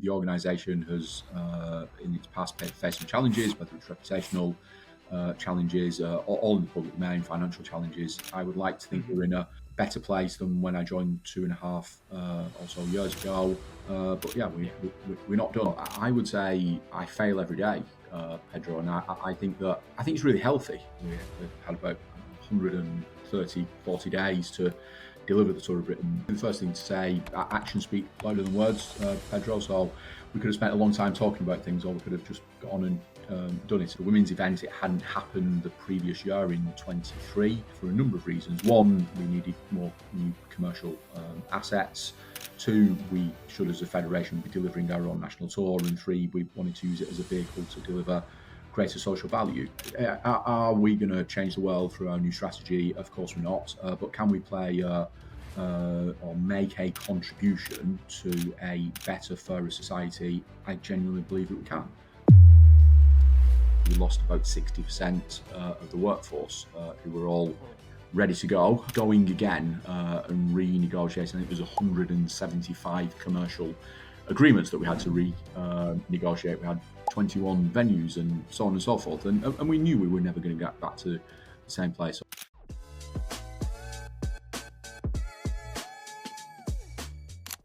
The organisation has, in its past, faced some challenges, whether it's reputational challenges, all in the public domain, financial challenges. I would like to think we're in a better place than when I joined 2.5 or so years ago. But yeah, we're not done. I would say I fail every day, Pedro, and I think it's really healthy. We've had about 130, 40 days to deliver the Tour of Britain. The first thing to say, actions speak louder than words, Pedro. So we could have spent a long time talking about things, or we could have just got on and done it. The women's event, it hadn't happened the previous year in 23 for a number of reasons. One, we needed more new commercial assets. Two, we should, as a federation, be delivering our own national tour. And three, we wanted to use it as a vehicle to deliver greater social value. Are we going to change the world through our new strategy? Of course we're not. But can we play or make a contribution to a better, fairer society? I genuinely believe that we can. We lost about 60% of the workforce who were all ready to go, going again and renegotiating. I think there's 175 commercial agreements that we had to renegotiate. We had 21 venues and so on and so forth. And we knew we were never going to get back to the same place.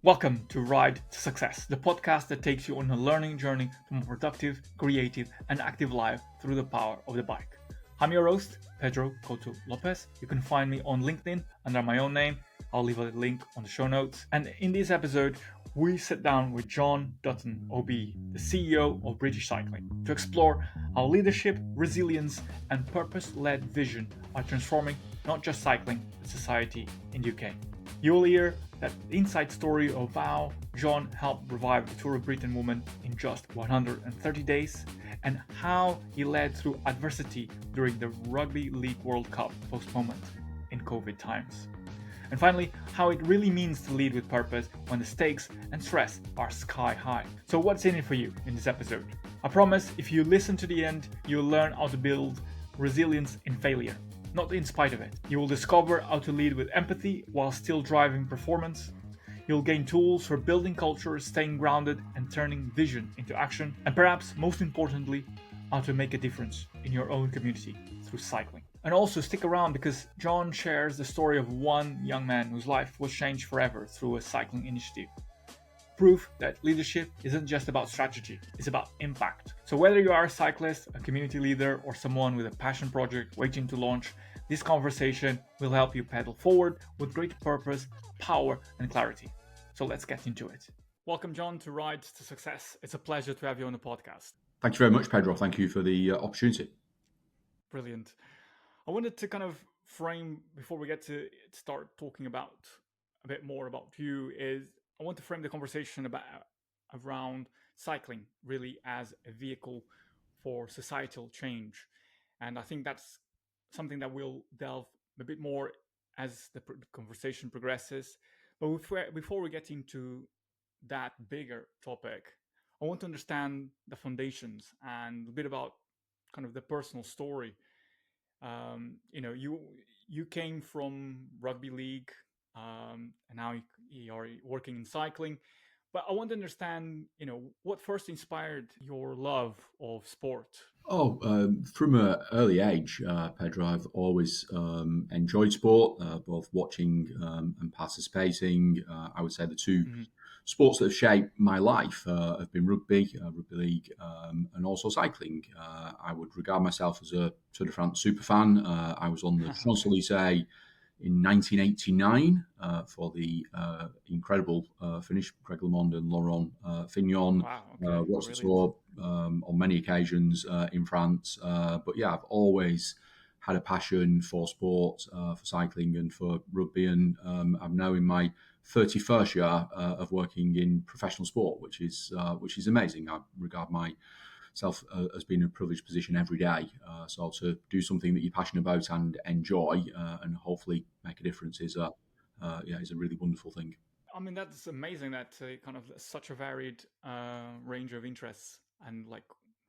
Welcome to Ride to Success, the podcast that takes you on a learning journey to a more productive, creative, and active life through the power of the bike. I'm your host, Pedro Couto Lopez. You can find me on LinkedIn under my own name. I'll leave a link on the show notes. And in this episode, we sit down with Jon Dutton OBE, the CEO of British Cycling, to explore how leadership, resilience, and purpose-led vision are transforming not just cycling, but society in the UK. You'll hear that inside story of how Jon helped revive the Tour of Britain women in just 130 days, and how he led through adversity during the Rugby League World Cup postponement in COVID times. And finally, how it really means to lead with purpose when the stakes and stress are sky high. So what's in it for you in this episode? I promise if you listen to the end, you'll learn how to build resilience in failure, not in spite of it. You will discover how to lead with empathy while still driving performance. You'll gain tools for building culture, staying grounded, and turning vision into action. And perhaps most importantly, how to make a difference in your own community through cycling. And also stick around because Jon shares the story of one young man whose life was changed forever through a cycling initiative. Proof that leadership isn't just about strategy, it's about impact. So whether you are a cyclist, a community leader, or someone with a passion project waiting to launch, this conversation will help you pedal forward with great purpose, power, and clarity. So let's get into it. Welcome, Jon, to Ride to Success. It's a pleasure to have you on the podcast. Thank you very much, Pedro. Thank you for the opportunity. Brilliant. I wanted to kind of frame, before we get to start talking about a bit more about you, is I want to frame the conversation around cycling really as a vehicle for societal change. And I think that's something that we'll delve a bit more as the conversation progresses. But before we get into that bigger topic, I want to understand the foundations and a bit about kind of the personal story. You came from rugby league, and now you are working in cycling. But I want to understand, what first inspired your love of sport? From an early age, Pedro, I've always enjoyed sport, both watching and participating. I would say the two sports that have shaped my life have been rugby league, and also cycling. I would regard myself as a Tour de France super fan. I was on the Champs-Élysées in 1989 for the incredible finish, Greg LeMond and Laurent Fignon. Wow, okay. Watched the tour on many occasions in France. But yeah, I've always had a passion for sport, for cycling and for rugby. And I'm now in my 31st year of working in professional sport, which is amazing. I regard myself as being in a privileged position every day. So to do something that you're passionate about and enjoy, and hopefully make a difference is a really wonderful thing. I mean, that's amazing that kind of such a varied range of interests, and like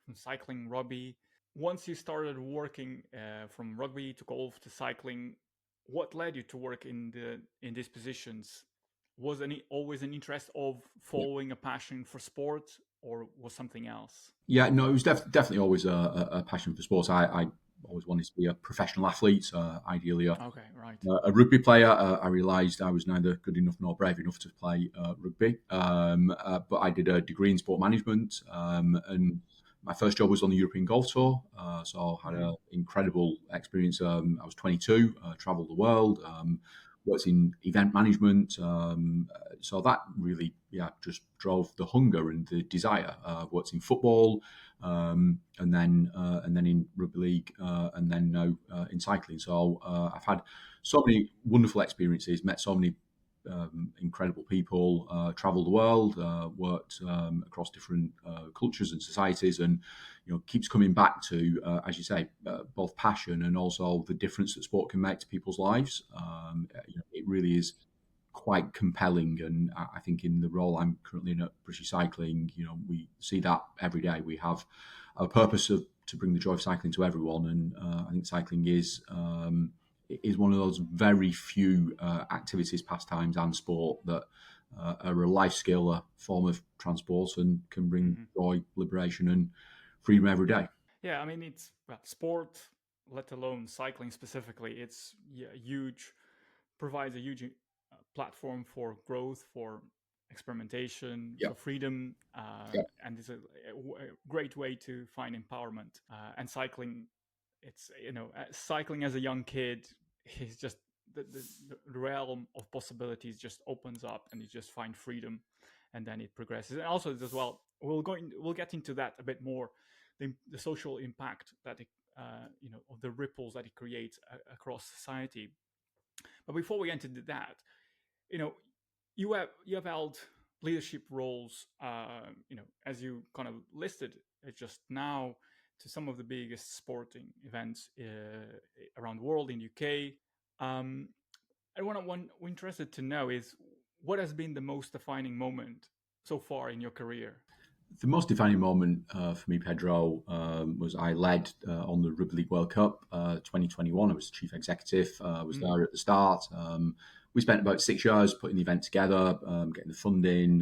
from cycling, rugby. Once you started working from rugby to golf to cycling, what led you to work in these positions? was any always an interest of following a passion for sport, or was something else? Yeah, no, it was definitely always a passion for sports. I always wanted to be a professional athlete, ideally Okay, right. a rugby player. I realised I was neither good enough nor brave enough to play rugby, but I did a degree in sport management, and my first job was on the European Golf Tour. So I had Hmm. an incredible experience. I was 22, travelled the world, worked in event management. So that really, just drove the hunger and the desire. Worked in football, and then in rugby league, and then now in cycling. So I've had so many wonderful experiences, met so many incredible people, travelled the world, worked across different cultures and societies, and keeps coming back to, as you say, both passion and also the difference that sport can make to people's lives. It really is quite compelling, and I think in the role I'm currently in at British Cycling, we see that every day. We have a purpose to bring the joy of cycling to everyone, and I think cycling is one of those very few activities, pastimes, and sport that are a life skill, a form of transport, and can bring Hmm. joy, liberation, and freedom every day. Yeah, I mean, it's well, sport, let alone cycling specifically. It's huge, provides a huge platform for growth, for experimentation, Yeah, for freedom, yeah, and it's a great way to find empowerment. And cycling, it's cycling as a young kid is just the realm of possibilities just opens up, and you just find freedom, and then it progresses. And also as well, we'll get into that a bit more, the social impact that it of the ripples that it creates across society. But before we get into that, you know, you have held leadership roles, as you kind of listed just now, to some of the biggest sporting events around the world in UK. Um, and what I'm interested to know is what has been the most defining moment so far in your career. the most defining moment for me, Pedro, was I led on the Rugby League World Cup 2021. I was chief executive. I was Mm, there at the start. We spent about 6 years putting the event together, getting the funding,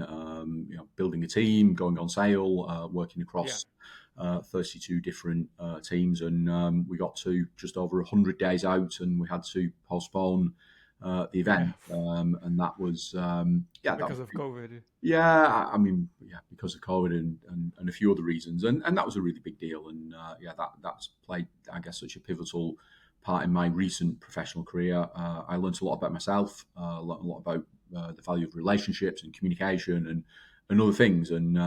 building a team, going on sale, working yeah, across 32 different teams, and we got to just over 100 days out, and we had to postpone the yeah, event, and that was that was because of COVID. yeah, I mean, because of COVID and a few other reasons, and that was a really big deal, and that's played, I guess, such a pivotal part in my recent professional career. I learned a lot about myself, learned a lot about the value of relationships and communication and other things, and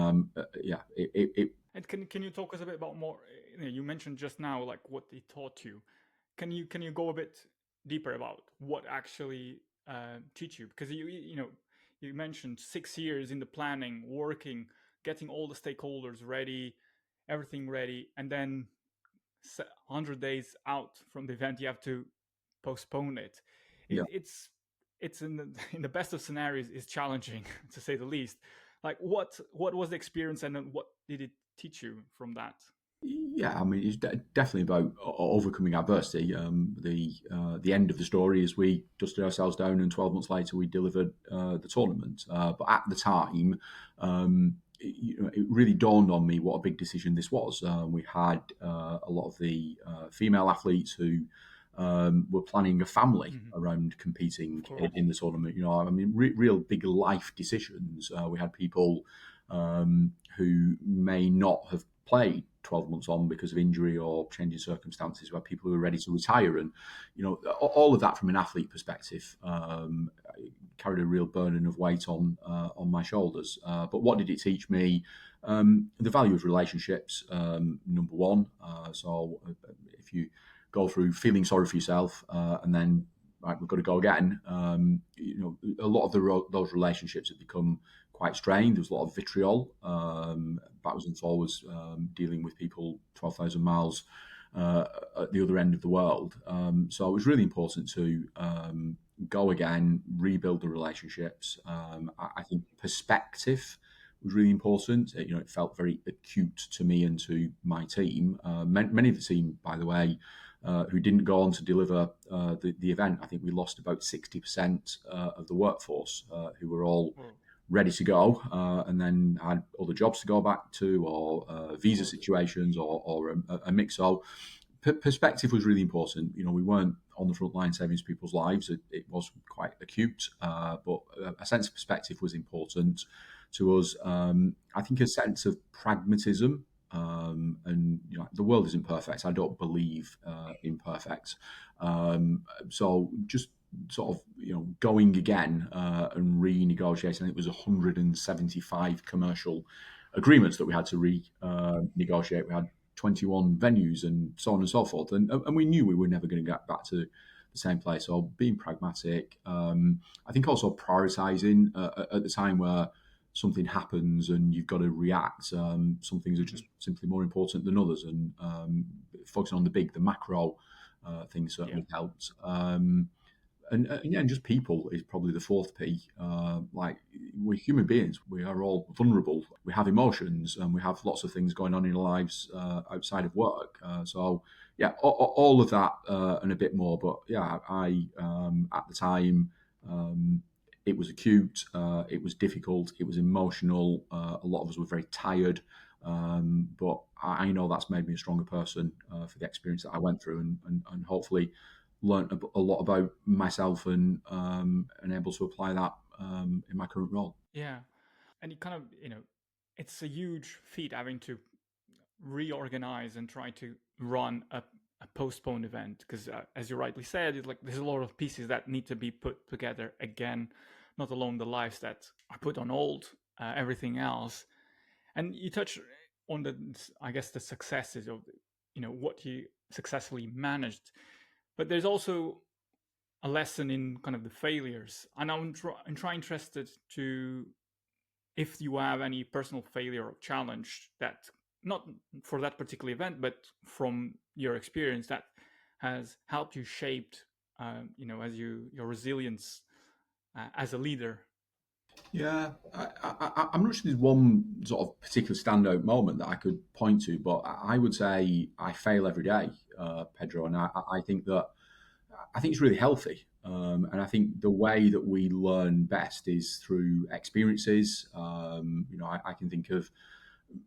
it And can you talk us a bit about more? You mentioned just now like what they taught you. Can you go a bit deeper about what actually teach you? Because you mentioned 6 years in the planning, working, getting all the stakeholders ready, everything ready, and then 100 days out from the event, you have to postpone it. yeah. It's in the in the best of scenarios is challenging to say the least. Like what was the experience, and then what did it teach you from that? Yeah, I mean, it's definitely about overcoming adversity. The end of the story is we dusted ourselves down, and 12 months later we delivered the tournament. But at the time, it really dawned on me what a big decision this was. We had a lot of the female athletes who were planning a family Mhm. around Of competing course. in the tournament. I mean, real big life decisions. We had people who may not have played 12 months on because of injury or changing circumstances, where people who are ready to retire, and all of that from an athlete perspective carried a real burden of weight on my shoulders. But what did it teach me? The value of relationships, number one. So if you go through feeling sorry for yourself, and then right, we've got to go again. A lot of those relationships have become quite strained. There's a lot of vitriol, backwards and forwards, dealing with people 12,000 miles at the other end of the world. So it was really important to go again, rebuild the relationships. I think perspective was really important. It felt very acute to me and to my team. Many of the team, by the way, who didn't go on to deliver the event. I think we lost about 60% of the workforce who were all Well, ready to go, and then had other jobs to go back to, or of visa course. situations, or a mix. So perspective was really important. We weren't on the front line saving people's lives. It was quite acute, but a sense of perspective was important to us. I think a sense of pragmatism. And the world isn't perfect. I don't believe in perfect. So just sort of going again and renegotiating. I think it was 175 commercial agreements that we had to renegotiate. We had 21 venues and so on and so forth, and we knew we were never going to get back to the same place. So being pragmatic, I think also prioritizing at the time where something happens and you've got to react. Some things are just simply more important than others, and focusing on the macro things certainly helped. And just people is probably the fourth P. Like, we're human beings, we are all vulnerable. We have emotions, and we have lots of things going on in our lives outside of work. So yeah, all of that and a bit more. But yeah, I at the time, it was acute, it was difficult, it was emotional. A lot of us were very tired. But I know that's made me a stronger person for the experience that I went through, and hopefully learned a lot about myself, and able to apply that in my current role. Yeah. And you kind of, it's a huge feat having to reorganize and try to run a postponed event because, as you rightly said, it's like there's a lot of pieces that need to be put together again, not alone the lives that are put on hold, everything else. And you touch on I guess, the successes of, what you successfully managed, but there's also a lesson in kind of the failures. And I'm interested to if you have any personal failure or challenge that, not for that particular event, but from your experience, that has helped you shaped, as your resilience as a leader. Yeah, I'm not sure there's one sort of particular standout moment that I could point to, but I would say I fail every day, Pedro, and I think that I think it's really healthy. And I think the way that we learn best is through experiences. I can think of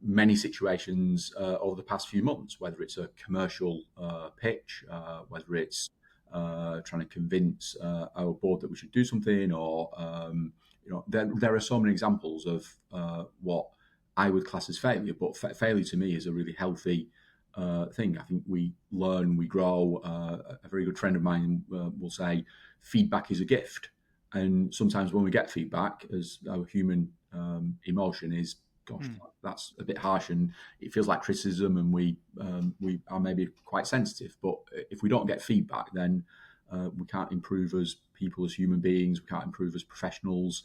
many situations over the past few months, whether it's a commercial pitch, whether it's trying to convince our board that we should do something, or there are so many examples of what I would class as failure. But failure to me is a really healthy thing. I think we learn, we grow. A very good friend of mine will say, feedback is a gift. And sometimes when we get feedback, as our human emotion is, gosh, that's a bit harsh, and it feels like criticism, and we are maybe quite sensitive. But if we don't get feedback, then we can't improve as people, as human beings. We can't improve as professionals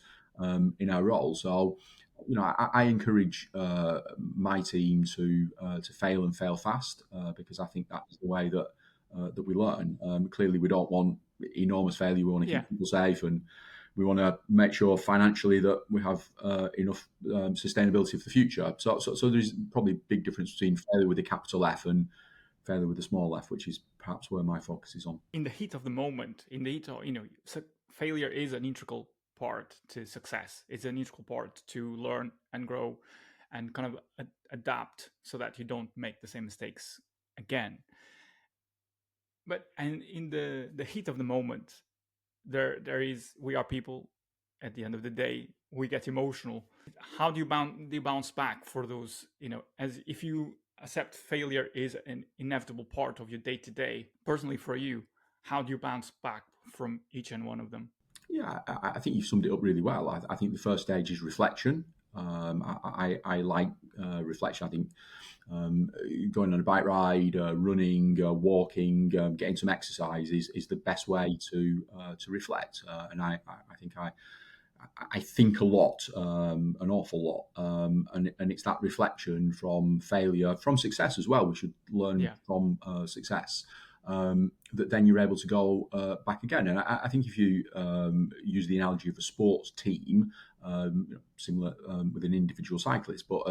in our role. So, I encourage my team to fail and fail fast, because I think that's the way that we learn. Clearly, we don't want enormous failure. We want to Yeah. keep people safe, and we want to make sure financially that we have enough sustainability for the future. So there's probably a big difference between failure with a capital F and failure with a small f, which is perhaps where my focus is on. In the heat of the moment, in the heat of, failure is an integral part to success. It's an integral part to learn and grow and kind of adapt so that you don't make the same mistakes again. But and in the heat of the moment, there is, we are people. At the end of the day, we get emotional. How do you bounce back for those, as if you accept failure is an inevitable part of your day to day? Personally, for you, how do you bounce back from each and one of them? Yeah, I think you've summed it up really well. I think the first stage is reflection. I like reflection. I think going on a bike ride, running, walking, getting some exercise is the best way to reflect. And I think I think a lot, an awful lot, and it's that reflection from failure, from success as well. We should learn Yeah. from success. That then you're able to go back again. And I think if you use the analogy of a sports team, similar with an individual cyclist, but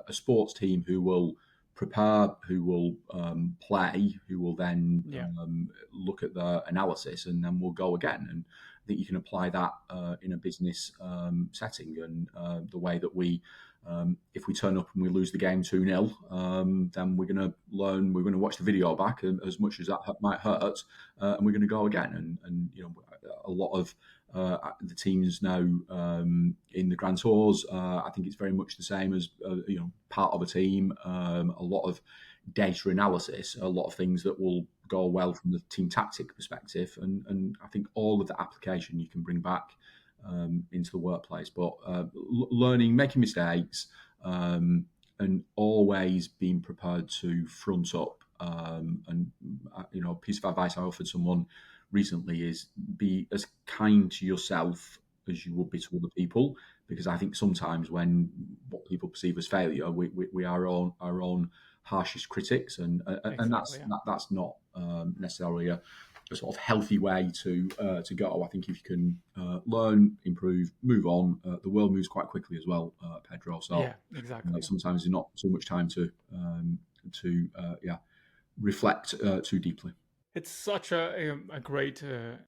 a sports team who will prepare, who will play, who will then Yeah. look at the analysis, and then we'll go again. And I think you can apply that in a business setting, and the way that if we turn up and we lose the game 2-0, then we're going to learn, we're going to watch the video back, and as much as that might hurt, and we're going to go again. And a lot of the teams now in the Grand Tours, I think it's very much the same as part of a team. A lot of data analysis, a lot of things that will go well from the team tactic perspective, and I think all of the application you can bring back into the workplace. But learning, making mistakes, and always being prepared to front up. And a piece of advice I offered someone recently is be as kind to yourself as you would be to other people, because I think sometimes when what people perceive as failure, we are our own harshest critics, and Exactly. that's not necessarily a sort of healthy way to go. I think if you can learn, improve, move on, the world moves quite quickly as well, Pedro. So Yeah, exactly. sometimes there's not so much time to reflect too deeply. It's such a great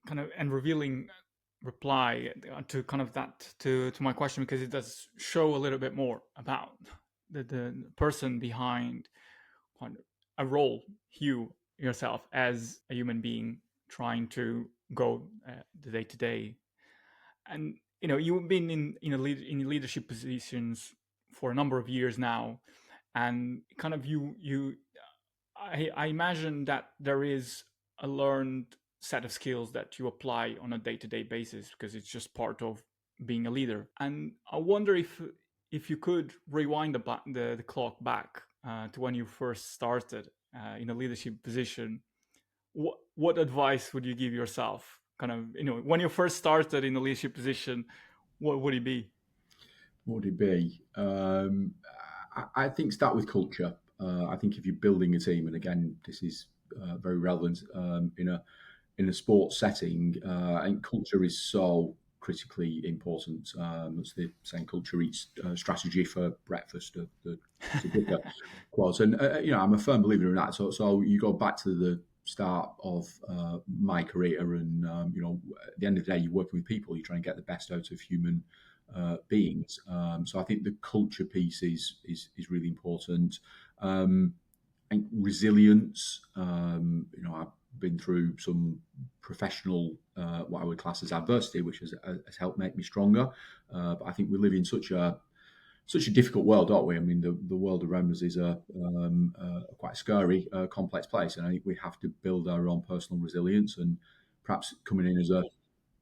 kind of and revealing reply to kind of that to my question, because it does show a little bit more about the person behind kind of a role, you yourself as a human being trying to go the day to day. And you've been in leadership positions for a number of years now, and kind of I imagine that there is a learned set of skills that you apply on a day-to-day basis, because it's just part of being a leader. And I wonder if you could rewind the clock back to when you first started in a leadership position. What advice would you give yourself? Kind of, when you first started in a leadership position, what would it be? What would it be? I think start with culture. I think if you're building a team, and again, this is very relevant in a sports setting, and culture is so critically important. As the saying, culture eats strategy for breakfast. The quote, and I'm a firm believer in that. So you go back to the start of my career, and at the end of the day, you're working with people. You're trying to get the best out of human beings. So I think the culture piece is really important. And resilience. I've been through some professional, what I would class as adversity, which has helped make me stronger. But I think we live in such a difficult world, don't we? I mean, the world around us is a quite scary, complex place, and I think we have to build our own personal resilience. And perhaps coming in as a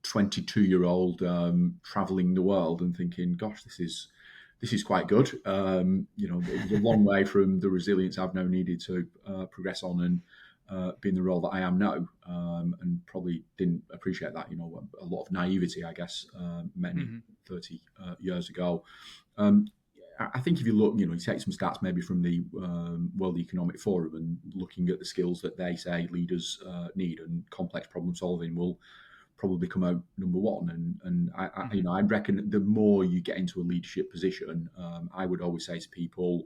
22-year-old traveling the world and thinking, "Gosh, this is quite good." It was a long way from the resilience I've now needed to progress on and be in the role that I am now, and probably didn't appreciate that. A lot of naivety, I guess, many 30 years ago. I think if you look, you take some stats maybe from the World Economic Forum, and looking at the skills that they say leaders need, and complex problem solving will probably come out number one. And I reckon the more you get into a leadership position, I would always say to people,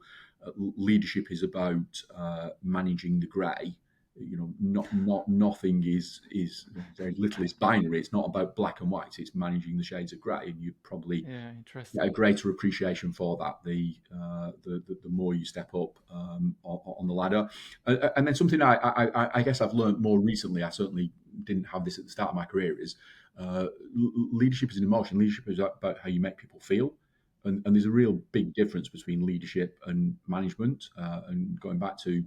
leadership is about managing the grey. Nothing is very little is binary. It's not about black and white. It's managing the shades of grey, and you probably get a greater appreciation for that the more you step up on the ladder. And then something I guess I've learned more recently, I certainly didn't have this at the start of my career, is leadership is an emotion. Leadership is about how you make people feel. And there's a real big difference between leadership and management. And going back to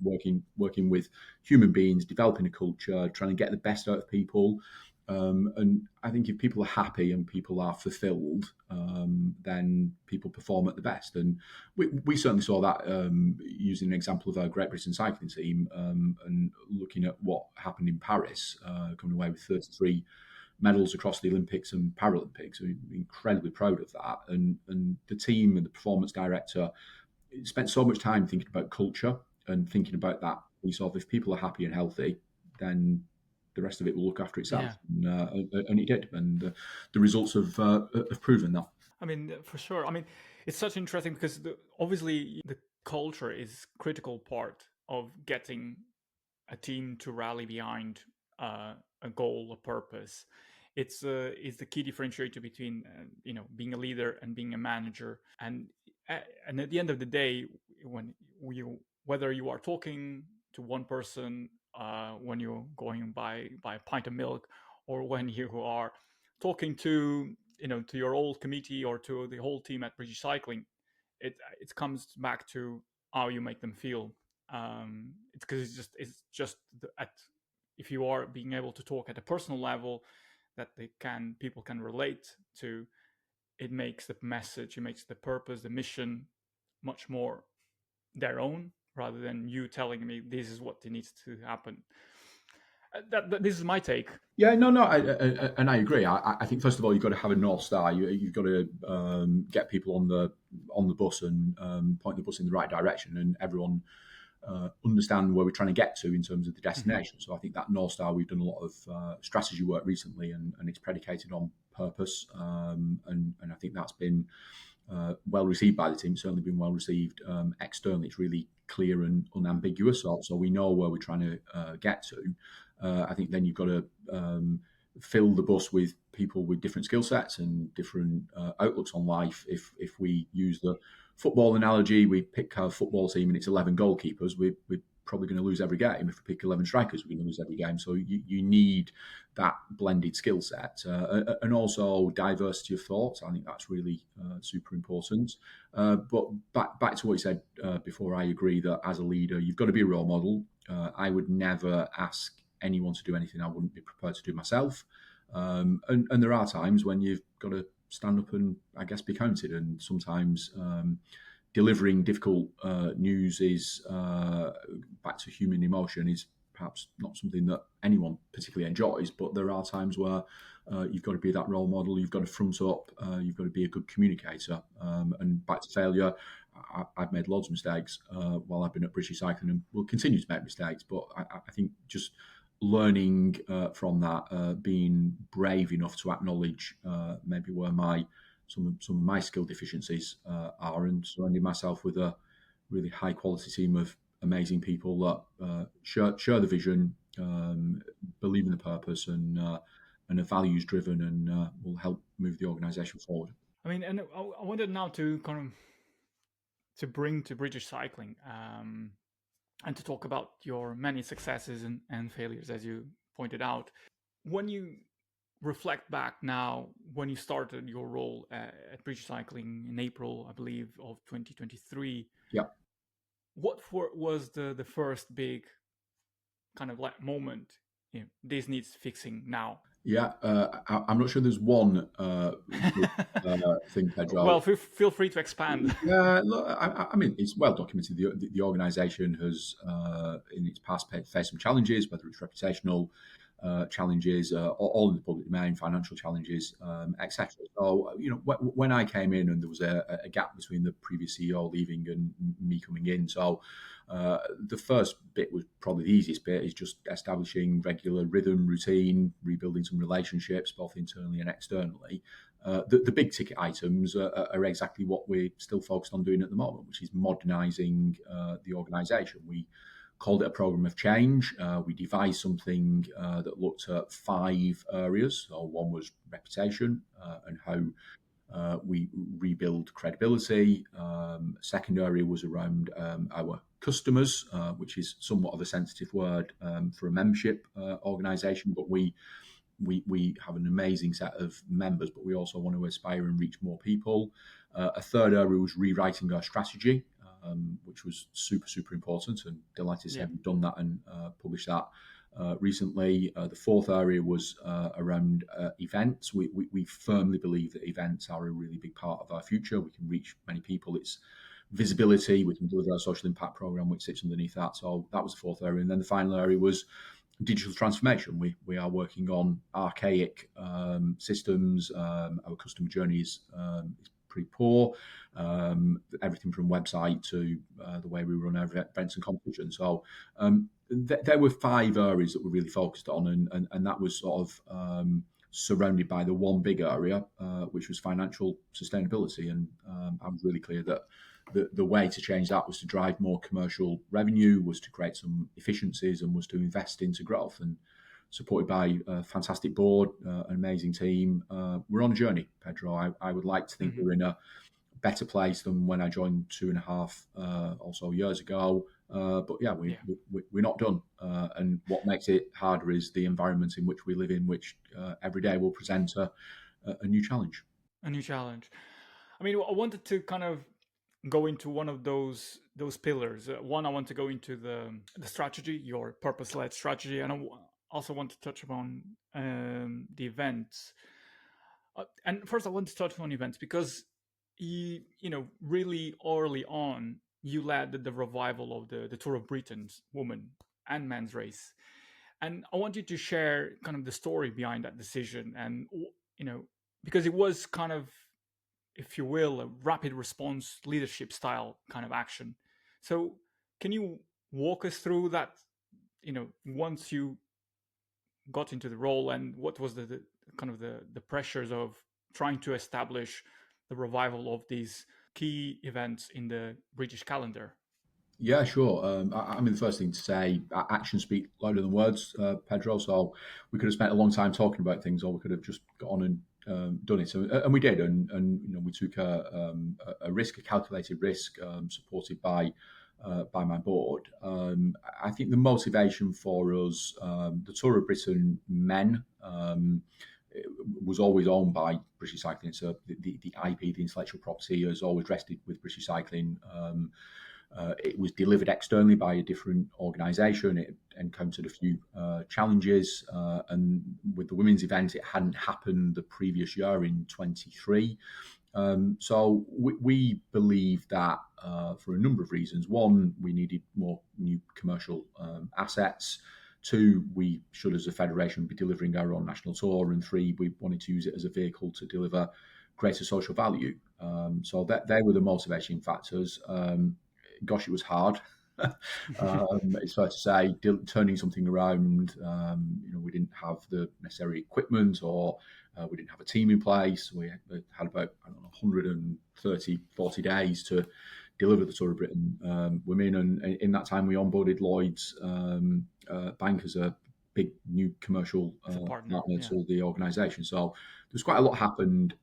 working with human beings, developing a culture, trying to get the best out of people. And I think if people are happy and people are fulfilled, then people perform at the best. And we certainly saw that using an example of our Great Britain cycling team, and looking at what happened in Paris, coming away with 33 medals across the Olympics and Paralympics. We're incredibly proud of that. And the team and the performance director spent so much time thinking about culture and thinking about that piece of, if people are happy and healthy, then the rest of it will look after itself. Yeah. And it did. And the results have proven that. I mean, for sure. I mean, it's such interesting because obviously the culture is critical part of getting a team to rally behind a goal, a purpose. It's the key differentiator between being a leader and being a manager. And at the end of the day, when you whether you are talking to one person, when you're going by a pint of milk, or when you are talking to to your old committee or to the whole team at British Cycling, it comes back to how you make them feel. It's because it's just at if you are being able to talk at a personal level that people can relate to, it makes the message, it makes the purpose, the mission much more their own, rather than you telling me this is what needs to happen. This is my take. Yeah, no, no, and I agree. I think first of all, you've got to have a north star. You've got to get people on the bus and point the bus in the right direction, and everyone understand where we're trying to get to in terms of the destination. So I think that north star, we've done a lot of strategy work recently, and it's predicated on purpose, and I think that's been well received by the team. Certainly been well received externally. It's really clear and unambiguous, so we know where we're trying to get to. I think then you've got to fill the bus with people with different skill sets and different outlooks on life. If we use the football analogy, we pick our football team and it's 11 goalkeepers, we're probably going to lose every game. If we pick 11 strikers, we're going to lose every game. So you need that blended skill set and also diversity of thought. I think that's really super important. But back to what you said before, I agree that as a leader, you've got to be a role model. I would never ask anyone to do anything I wouldn't be prepared to do myself. And there are times when you've got to stand up and, I guess, be counted. And sometimes delivering difficult news is, back to human emotion, is perhaps not something that anyone particularly enjoys. But there are times where you've got to be that role model. You've got to front up. You've got to be a good communicator. And back to failure, I've made loads of mistakes while I've been at British Cycling, and will continue to make mistakes. But I think just learning from that, being brave enough to acknowledge maybe where some of my skill deficiencies are, and surrounding myself with a really high quality team of amazing people that share the vision, believe in the purpose, and are values driven, and will help move the organisation forward. I mean, and I wanted now to kind of to bring to British Cycling, and to talk about your many successes and failures, as you pointed out. When you reflect back now, when you started your role at British Cycling in April, I believe, of 2023, Yeah. what was the first big kind of like moment? This needs fixing now. Yeah, I'm not sure there's one thing, Pedro. Well, feel free to expand. Yeah, look, I mean, it's well documented. The organisation has, in its past, faced some challenges, whether it's reputational challenges, all in the public domain, financial challenges, etc. So, when I came in, and there was a gap between the previous CEO leaving and me coming in, so the first bit was probably the easiest bit, is just establishing regular rhythm, routine, rebuilding some relationships, both internally and externally. The big ticket items are exactly what we're still focused on doing at the moment, which is modernising the organisation. We called it a program of change. We devised something that looked at 5 areas. So one was reputation and how we rebuild credibility. Second area was around our customers, which is somewhat of a sensitive word for a membership organisation, but we have an amazing set of members, but we also want to aspire and reach more people. A third area was rewriting our strategy, which was super important, and delighted to say we've done that and published that recently. The fourth area was around events. We firmly believe that events are a really big part of our future. We can reach many people. It's visibility. We can deliver our social impact program, which sits underneath that. So that was the fourth area. And then the final area was digital transformation. We are working on archaic systems. Our customer journey is pretty poor. Everything from website to the way we run our events and competitions. So there were 5 areas that we're really focused on, and that was sort of surrounded by the one big area, which was financial sustainability. And I was really clear that the way to change that was to drive more commercial revenue, was to create some efficiencies, and was to invest into growth. And supported by a fantastic board, an amazing team, we're on a journey, Pedro. I would like to think we're in a better place than when I joined 2.5 or so years ago. But yeah, we're not done. And what makes it harder is the environment in which we live in, which every day will present a new challenge. A new challenge. I mean, I wanted to kind of go into one of those pillars. One, I want to go into the strategy, your purpose-led strategy, and I also want to touch upon the events. And first, I want to touch on events because really early on, you led the revival of the Tour of Britain's women and men's race, and I want you to share kind of the story behind that decision, and because it was kind of, if you will, a rapid response leadership style kind of action. So, can you walk us through that? Once you got into the role, and what was the kind of the pressures of trying to establish the revival of these key events in the British calendar? Yeah, sure. I mean, the first thing to say, actions speak louder than words, Pedro. So we could have spent a long time talking about things, or we could have just got on and done it. And we did. And we took a risk, a calculated risk, supported by my board. I think the motivation for us, the Tour of Britain men, was always owned by British Cycling. So the IP, the intellectual property, has always rested with British Cycling. It was delivered externally by a different organisation. It encountered a few challenges, and with the women's event, it hadn't happened the previous year in 23. So we believe that for a number of reasons. One, we needed more new commercial assets. Two, we should, as a federation, be delivering our own national tour. And three, we wanted to use it as a vehicle to deliver greater social value. So that they were the motivating factors. Gosh, it was hard. It's fair to say, turning something around. We didn't have the necessary equipment, or we didn't have a team in place. We had about 130, 40 days to deliver the Tour of Britain women, and in that time we onboarded Lloyd's Bank as a big new commercial partner to the organisation. So there's quite a lot happened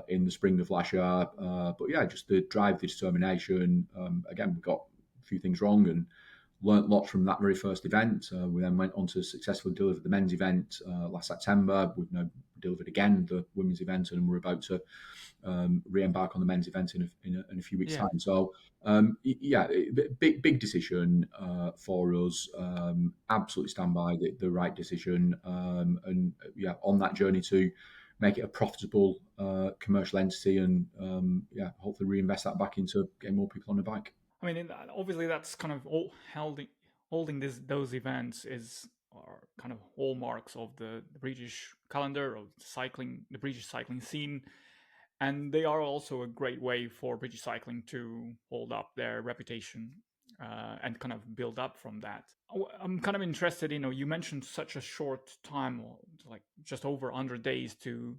in the spring of last year, but yeah, just the drive, the determination. Again, we got a few things wrong and learnt lots from that very first event. We then went on to successfully deliver the men's event last September. We've now delivered again the women's event, and we're about to re-embark on the men's event in a few weeks' time. So big decision for us. Absolutely stand by the right decision, and on that journey to make it a profitable commercial entity, and hopefully reinvest that back into getting more people on the bike. I mean, obviously, that's kind of all holding those events are kind of hallmarks of the British calendar, of the British cycling scene, and they are also a great way for British cycling to hold up their reputation and kind of build up from that. I'm kind of interested, you mentioned such a short time, like just over 100 days to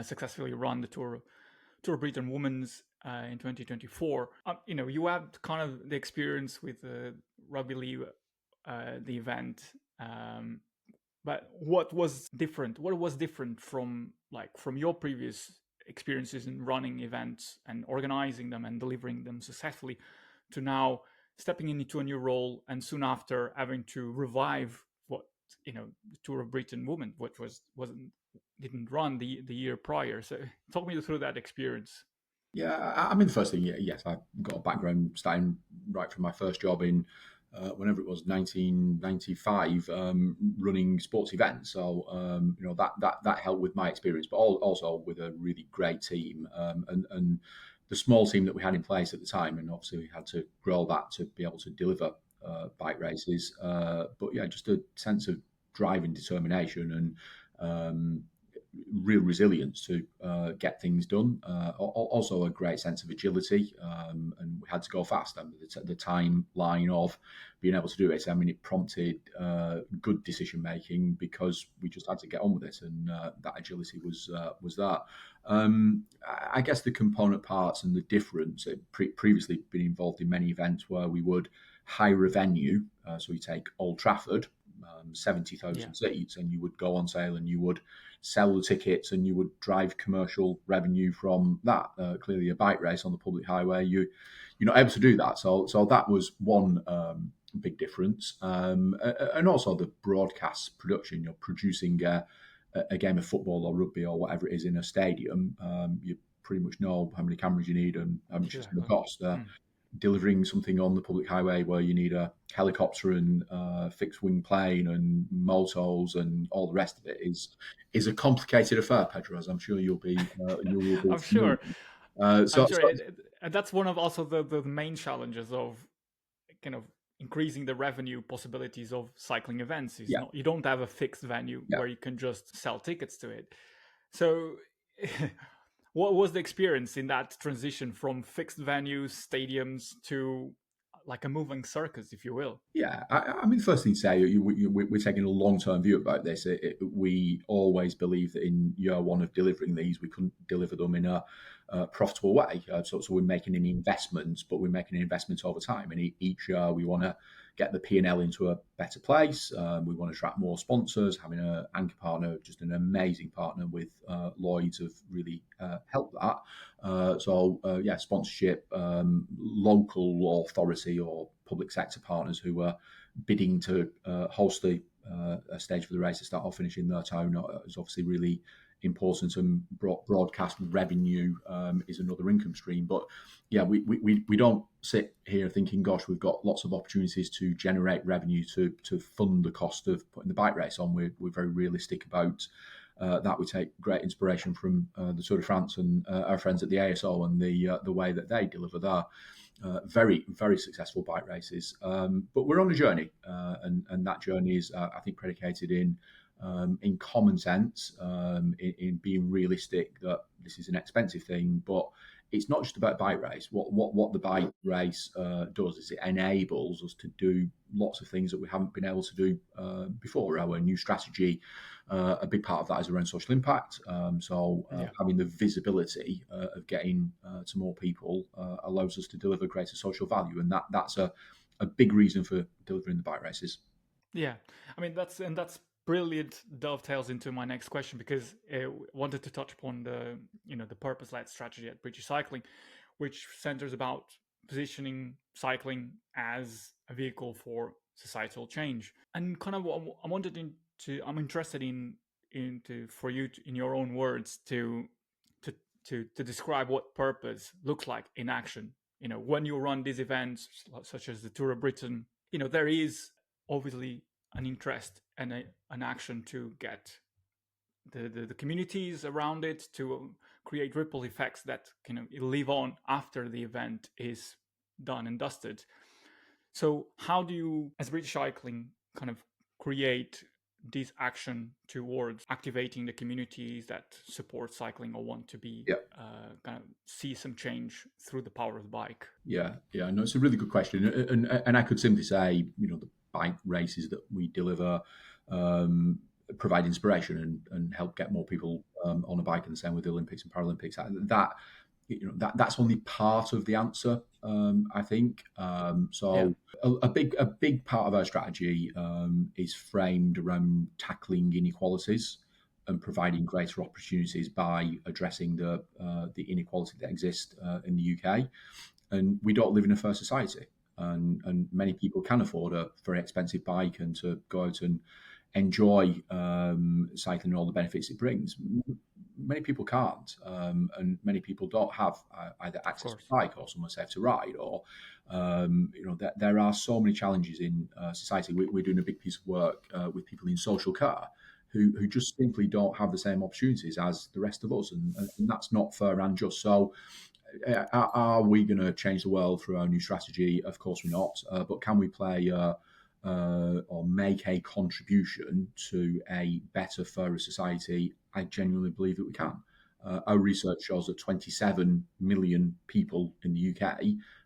successfully run the Tour of Britain Women's in 2024. You had kind of the experience with Rugby League, the event. But what was different? What was different from your previous experiences in running events and organizing them and delivering them successfully, to now stepping into a new role and soon after having to revive what the Tour of Britain Women, which didn't run the year prior. So talk me through that experience. Yeah, I mean, the first thing, yes, I've got a background starting right from my first job in whenever it was 1995, running sports events. So that helped with my experience, but also with a really great team, and the small team that we had in place at the time, and obviously we had to grow that to be able to deliver bike races. But yeah, just a sense of drive and determination, and real resilience to get things done. Also, a great sense of agility, and we had to go fast. I mean, the timeline of being able to do it, I mean, it prompted good decision making because we just had to get on with it, and that agility was that. I guess the component parts and the difference. Previously been involved in many events where we would hire a venue, so we take Old Trafford. 70,000 seats, and you would go on sale and you would sell the tickets and you would drive commercial revenue from that. Clearly, a bike race on the public highway, you're not able to do that. So that was one big difference, and also the broadcast production. You're producing a game of football or rugby or whatever it is in a stadium. You pretty much know how many cameras you need and how much it's going to cost. Delivering something on the public highway where you need a helicopter and fixed wing plane and motos and all the rest of it is a complicated affair, Pedro, as I'm sure you'll be. I'm sure. I'm sure. And that's one of also the main challenges of kind of increasing the revenue possibilities of cycling events. You don't have a fixed venue where you can just sell tickets to it. So what was the experience in that transition from fixed venues, stadiums, to like a moving circus, if you will? Yeah, I mean, the first thing to say, we're taking a long-term view about this. We always believe that in year one of delivering these, we couldn't deliver them in a profitable way. So we're making an investment, but we're making an investment over time. And each year we want to get the P&L into a better place. We want to attract more sponsors. Having an anchor partner, just an amazing partner with Lloyd's, have really helped that. Sponsorship, local authority or public sector partners who were bidding to host a stage for the race to start or finish in their town is obviously really important, and broadcast revenue is another income stream. But yeah, we don't sit here thinking, gosh, we've got lots of opportunities to generate revenue to fund the cost of putting the bike race on. We're very realistic about that. We take great inspiration from the Tour de France and our friends at the ASO and the way that they deliver their very, very successful bike races. But we're on a journey, and that journey is, I think, predicated in common sense, in being realistic that this is an expensive thing, but it's not just about bike race. What the bike race does is it enables us to do lots of things that we haven't been able to do before. Our new strategy, a big part of that is around social impact. Having the visibility of getting to more people allows us to deliver greater social value, and that's a big reason for delivering the bike races. Yeah, I mean that's brilliant dovetails into my next question, because I wanted to touch upon the purpose-led strategy at British Cycling, which centers about positioning cycling as a vehicle for societal change. And kind of I'm interested in for you in your own words to describe what purpose looks like in action. When you run these events such as the Tour of Britain, there is obviously an interest and an action to get the communities around it to create ripple effects that live on after the event is done and dusted. So how do you, as British Cycling, kind of create this action towards activating the communities that support cycling or want to be kind of see some change through the power of the bike? Yeah, no, it's a really good question, and I could simply say, the bike races that we deliver provide inspiration and help get more people on a bike, and the same with the Olympics and Paralympics. That's only part of the answer, I think. A big part of our strategy is framed around tackling inequalities and providing greater opportunities by addressing the inequality that exists in the UK. And we don't live in a fair society, and many people can afford a very expensive bike and to go out and enjoy cycling and all the benefits it brings. Many people can't, and many people don't have either access to a bike or somewhere safe to ride, or there are so many challenges in society. We're doing a big piece of work with people in social care who just simply don't have the same opportunities as the rest of us, and that's not fair and just. So are we going to change the world through our new strategy? Of course we're not, but can we play or make a contribution to a better, fairer society? I genuinely believe that we can. Our research shows that 27 million people in the UK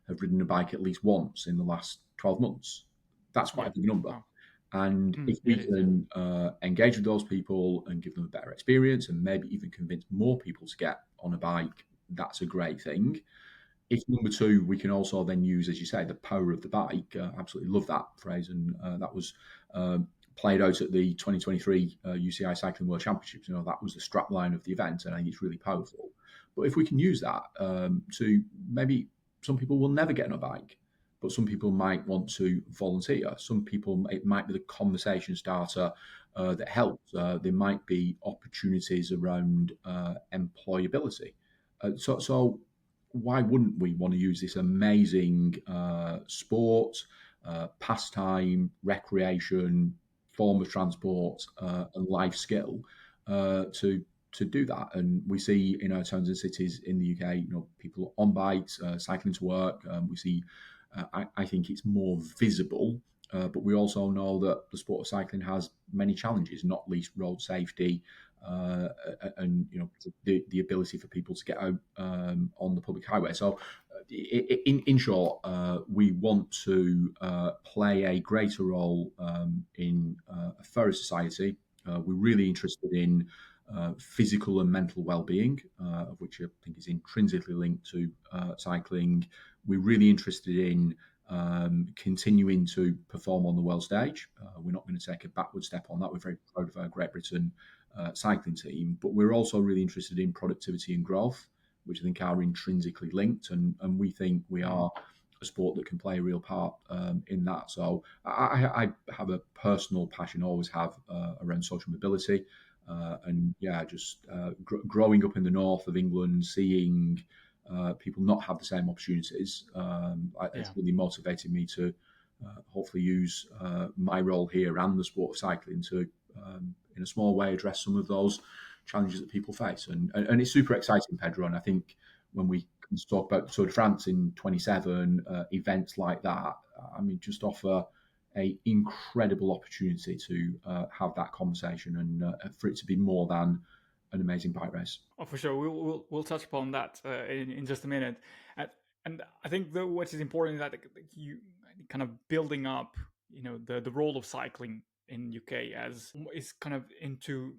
have ridden a bike at least once in the last 12 months. That's quite Yeah. a big number. Wow. And if It we is. Yeah. can engage with those people and give them a better experience and maybe even convince more people to get on a bike, that's a great thing. If number two, we can also then use, as you say, the power of the bike. Absolutely love that phrase. And that was played out at the 2023 UCI Cycling World Championships. That was the strap line of the event. And I think it's really powerful. But if we can use that to maybe some people will never get on a bike, but some people might want to volunteer. Some people, it might be the conversation starter that helps. There might be opportunities around employability. So why wouldn't we want to use this amazing sport, pastime, recreation, form of transport, and life skill to do that? And we see in our towns and cities in the UK, people on bikes, cycling to work. We see, I think it's more visible, but we also know that the sport of cycling has many challenges, not least road safety, and the ability for people to get out on the public highway. So, in short, we want to play a greater role in a fairer society. We're really interested in physical and mental well-being, of which I think is intrinsically linked to cycling. We're really interested in continuing to perform on the world stage. We're not going to take a backward step on that. We're very proud of our Great Britain cycling team, but we're also really interested in productivity and growth, which I think are intrinsically linked, and we think we are a sport that can play a real part in that. So I have a personal passion, always have, around social mobility. And yeah, just growing up in the north of England, seeing people not have the same opportunities, it's really motivated me to hopefully use my role here and the sport of cycling to, in a small way, address some of those challenges that people face. And it's super exciting, Pedro. And I think when we talk about Tour de France in 27, events like that, just offer a incredible opportunity to have that conversation and for it to be more than an amazing bike race. Oh, for sure. We'll touch upon that in just a minute. And I think what is important is that you kind of building up, the role of cycling in UK as is kind of into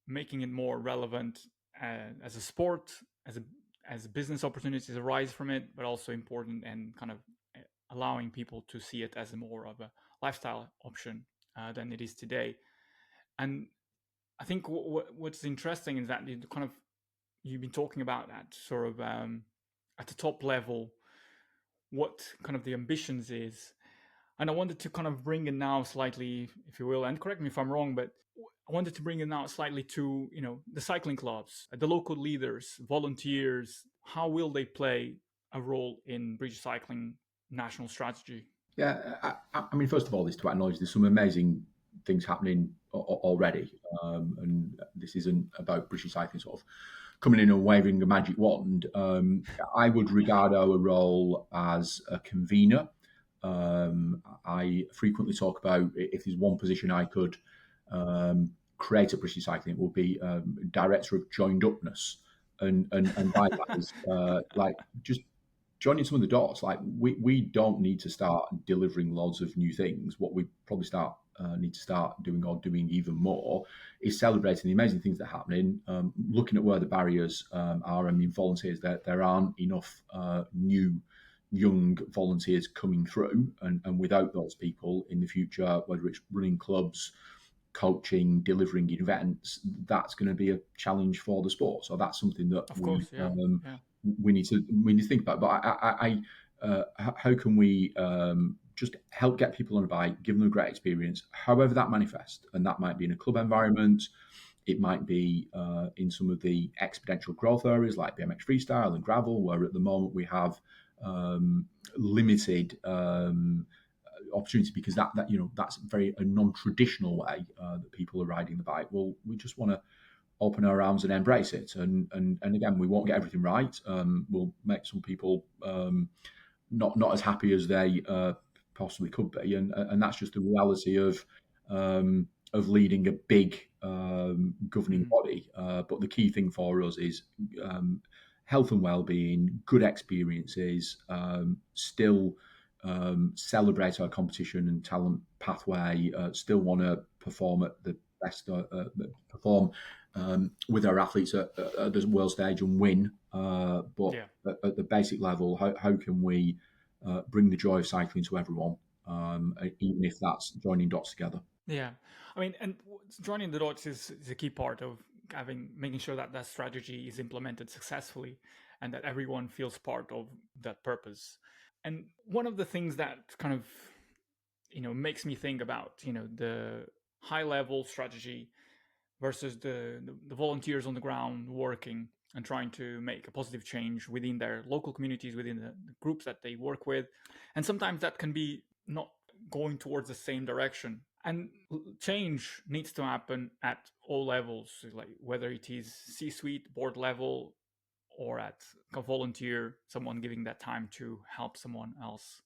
making it more relevant as a sport, as business opportunities arise from it, but also important and kind of allowing people to see it as more of a lifestyle option than it is today. And I think what's interesting is that you've been talking about that sort of at the top level, what kind of the ambitions is. And I wanted to kind of bring it now slightly, if you will, and correct me if I'm wrong, but I wanted to bring it now slightly to, the cycling clubs, the local leaders, volunteers. How will they play a role in British cycling national strategy? Yeah, first of all, is to acknowledge there's some amazing things happening already, and this isn't about British cycling sort of coming in and waving a magic wand. I would regard our role as a convener. I frequently talk about, if there's one position I could create at British Cycling, it would be director of joined upness, and by that is like just joining some of the dots. Like we don't need to start delivering loads of new things. What we probably need to start doing, or doing even more, is celebrating the amazing things that are happening, looking at where the barriers are. Volunteers, there aren't enough new young volunteers coming through, and without those people in the future, whether it's running clubs, coaching, delivering events, that's going to be a challenge for the sport. So that's something that Of course, yeah. we need to think about. But how can we just help get people on a bike, give them a great experience, however that manifests? And that might be in a club environment. It might be in some of the exponential growth areas like BMX freestyle and gravel, where at the moment we have limited opportunity, because that's very a non-traditional way that people are riding the bike. Well, we just want to open our arms and embrace it. And again, we won't get everything right. We'll make some people not as happy as they possibly could be, and that's just the reality of of leading a big governing Mhm. body, but the key thing for us is health and well-being, good experiences, still celebrate our competition and talent pathway, still want to perform at the best, perform with our athletes at the world stage and win. But Yeah. at the basic level, how can we bring the joy of cycling to everyone, even if that's joining dots together? Yeah, I mean, and joining the dots is a key part of making sure that that strategy is implemented successfully, and that everyone feels part of that purpose. And one of the things that kind of makes me think about the high level strategy versus the volunteers on the ground working and trying to make a positive change within their local communities, within the groups that they work with, and sometimes that can be not going towards the same direction. And change needs to happen at all levels, like whether it is C-suite, board level, or at a volunteer, someone giving that time to help someone else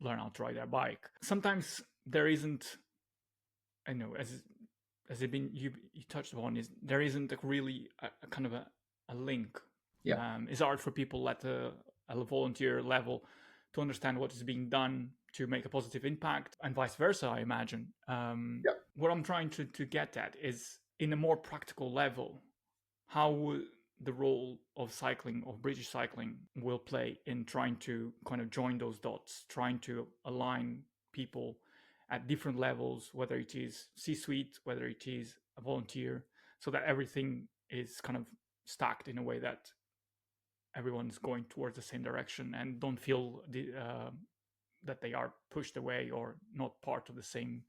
learn how to ride their bike. Sometimes there isn't, I know, as it been you touched upon, is there isn't really a kind of a link. Yeah, It's hard for people at a volunteer level to understand what is being done to make a positive impact, and vice versa, I imagine. yeah. What I'm trying to get at is, in a more practical level, how would the role of cycling, of British cycling, will play in trying to kind of join those dots, trying to align people at different levels, whether it is C-suite, whether it is a volunteer, so that everything is kind of stacked in a way that everyone's going towards the same direction and don't feel that they are pushed away or not part of the same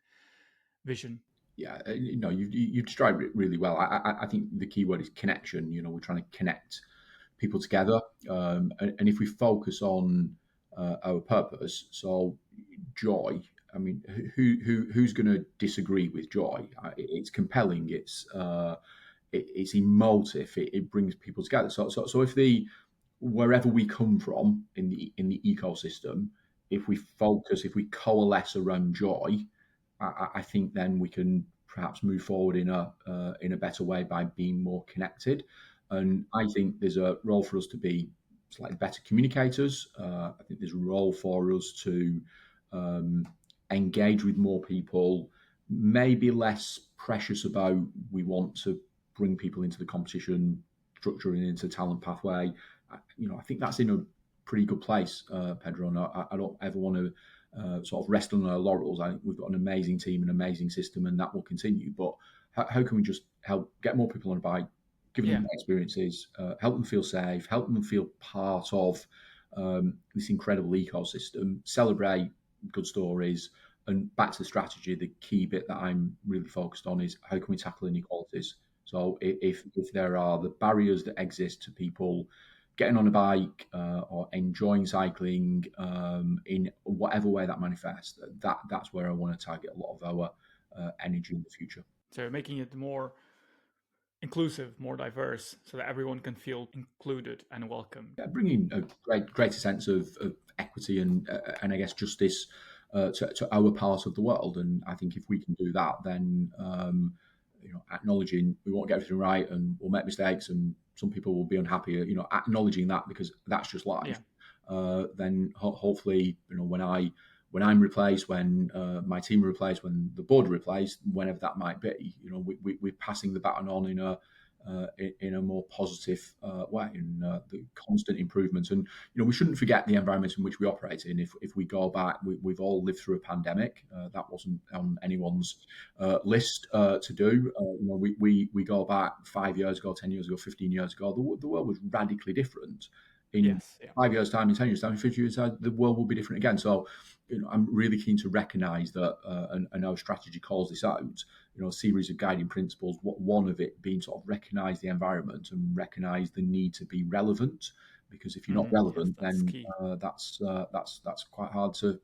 vision. Yeah, you described it really well. I think the key word is connection. We're trying to connect people together, and if we focus on our purpose, so joy. I mean, who's going to disagree with joy? It's compelling. It's emotive. It brings people together. So if the wherever we come from in the ecosystem, if we focus, if we coalesce around joy, I think then we can perhaps move forward in a better way by being more connected. And I think there's a role for us to be slightly better communicators. I think there's a role for us to um, engage with more people, maybe less precious about we want to bring people into the competition structure and into talent pathway. I think that's in a pretty good place, Pedro. And I don't ever want to sort of rest on our laurels. I think we've got an amazing team, an amazing system, and that will continue. But how can we just help get more people on a bike, give Yeah. them experiences, help them feel safe, help them feel part of this incredible ecosystem, celebrate good stories, and back to the strategy. The key bit that I'm really focused on is how can we tackle inequalities. So if there are the barriers that exist to people getting on a bike or enjoying cycling in whatever way that manifests, that's where I want to target a lot of our energy in the future. So making it more inclusive, more diverse, so that everyone can feel included and welcomed. Yeah, bringing a greater sense of equity and I guess justice to our part of the world. And I think if we can do that, then acknowledging we won't get everything right and we'll make mistakes and some people will be unhappy. Acknowledging that because that's just life. Yeah. Then hopefully, when I'm replaced, when my team are replaced, when the board are replaced, whenever that might be, we're passing the baton on in a more positive way, and the constant improvements. And we shouldn't forget the environment in which we operate in. If we go back, we've all lived through a pandemic. That wasn't on anyone's list to do. We go back 5 years ago, 10 years ago, 15 years ago. The world was radically different. In Yes. Yeah. 5 years' time, in 10 years' time, in 50 years' time, the world will be different again. So, I'm really keen to recognise that, and our strategy calls this out. A series of guiding principles. One of it being sort of recognise the environment and recognise the need to be relevant. Because if you're not Yes, relevant, that's then key. that's quite hard to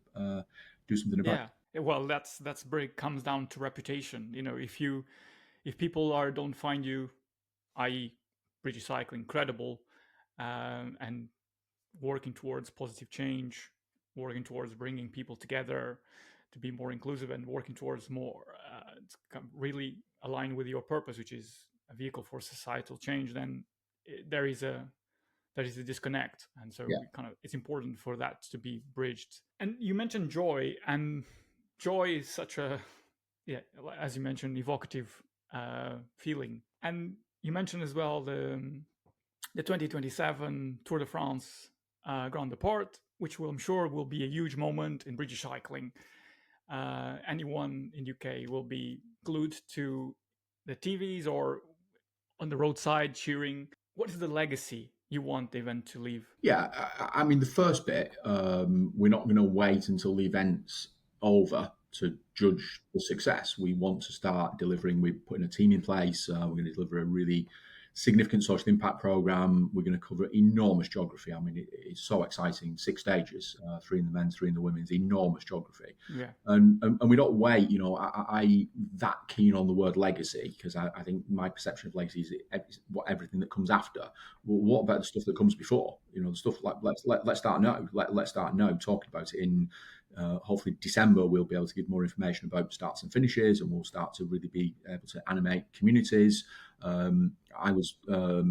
do something about. Yeah. Well, that's where it comes down to reputation. If people are don't find you, i.e., British cycling, credible, and working towards positive change, working towards bringing people together, to be more inclusive and working towards more it's really aligned with your purpose, which is a vehicle for societal change, then there is a disconnect, and so Yeah. it's important for that to be bridged. And you mentioned joy, and joy is such a, yeah, as you mentioned, evocative feeling. And you mentioned as well the 2027 Tour de France Grand Depart, which I'm sure will be a huge moment in British cycling. Anyone in UK will be glued to the TVs or on the roadside cheering. What is the legacy you want the event to leave? Yeah, I mean, the first bit, we're not going to wait until the event's over to judge the success. We want to start delivering. We're putting a team in place. We're going to deliver a really significant social impact program. We're going to cover enormous geography. I mean, it's so exciting. 6 stages, 3 in the men's, 3 in the women's. Enormous geography. Yeah. And we don't wait. You know, I that keen on the word legacy, because I think my perception of legacy is what everything that comes after. Well, what about the stuff that comes before? You know, the stuff like let's start now. Let's start now talking about it. In hopefully December, we'll be able to give more information about starts and finishes, and we'll start to really be able to animate communities. I was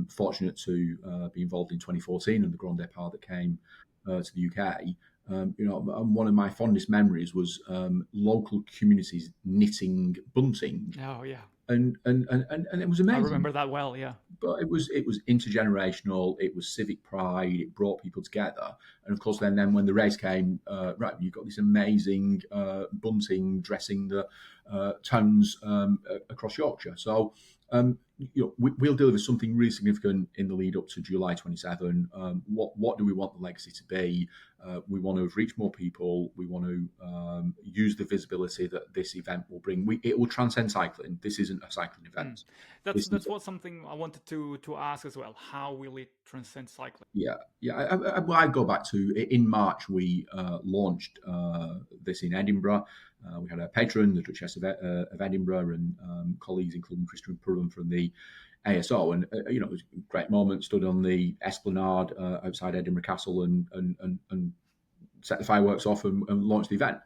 fortunate to be involved in 2014 and the Grand Depart that came to the UK. You know, and one of my fondest memories was local communities knitting bunting, Oh yeah, and it was I amazing. remember that well. Yeah. But it was intergenerational. It was civic pride. It brought people together. And of course, then when the race came, right, you've got this amazing bunting dressing the towns across Yorkshire. So you know, we'll deliver something really significant in the lead up to July 27. What do we want the legacy to be? We want to reach more people. We want to use the visibility that this event will bring. It will transcend cycling. This isn't a cycling event. That's what something I wanted to ask as well. How will it transcend cycling? Yeah. I go back to in March. We launched this in Edinburgh. We had a patron, the Duchess of Edinburgh, and colleagues, including Christian Purham from the ASO. And you know, it was a great moment. Stood on the esplanade outside Edinburgh Castle and set the fireworks off and launched the event.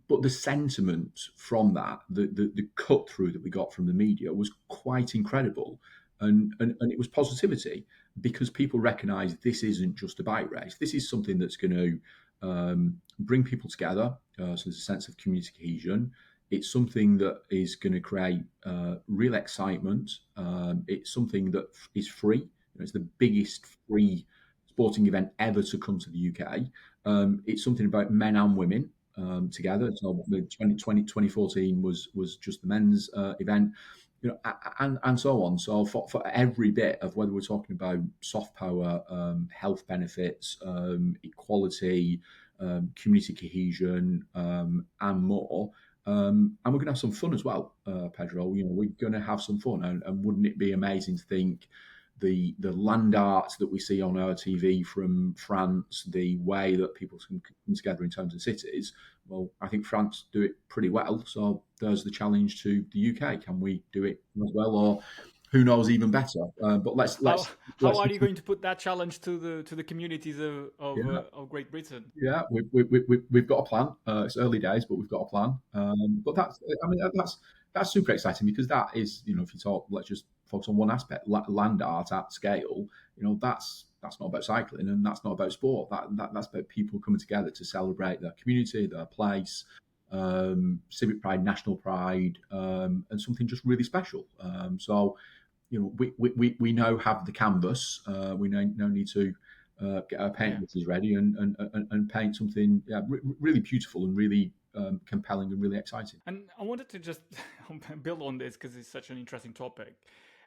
But the sentiment from that, the cut through that we got from the media was quite incredible. And it was positivity, because people recognise this isn't just a bike race. This is something that's going to bring people together. So there's a sense of community cohesion. It's something that is going to create real excitement. It's something that is free. You know, it's the biggest free sporting event ever to come to the UK. It's something about men and women together. So the 2014 was just the men's event, you know, and so on. So for every bit of whether we're talking about soft power, health benefits, equality, community cohesion, and more. And we're going to have some fun as well, Pedro. You know, we're going to have some fun, and wouldn't it be amazing to think the land art that we see on our TV from France, the way that people can come together in terms of cities. Well, I think France do it pretty well. So there's the challenge to the UK. Can we do it as well, or who knows, even better? But let's How are you going to put that challenge to the communities yeah. of Great Britain? Yeah, we've got a plan. It's early days, but we've got a plan. But that's super exciting, because that is, you know, if you talk, let's just focus on one aspect, land art at scale. You know, that's not about cycling, and that's not about sport. That's about people coming together to celebrate their community, their place, civic pride, national pride, and something just really special. So, you know, we now have the canvas. We now need to get our paint mixes ready and paint something really beautiful and really compelling and really exciting. And I wanted to just build on this because it's such an interesting topic,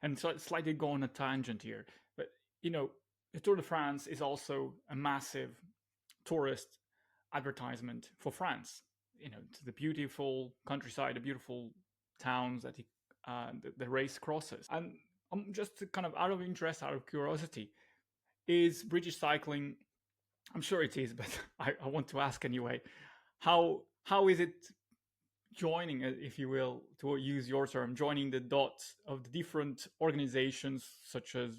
and so slightly go on a tangent here. But you know, the Tour de France is also a massive tourist advertisement for France. You know, to the beautiful countryside, the beautiful towns that the race crosses. And I'm just kind of out of interest, out of curiosity, is British cycling? I'm sure it is, but I want to ask anyway. How is it joining, if you will, to use your term, joining the dots of the different organizations, such as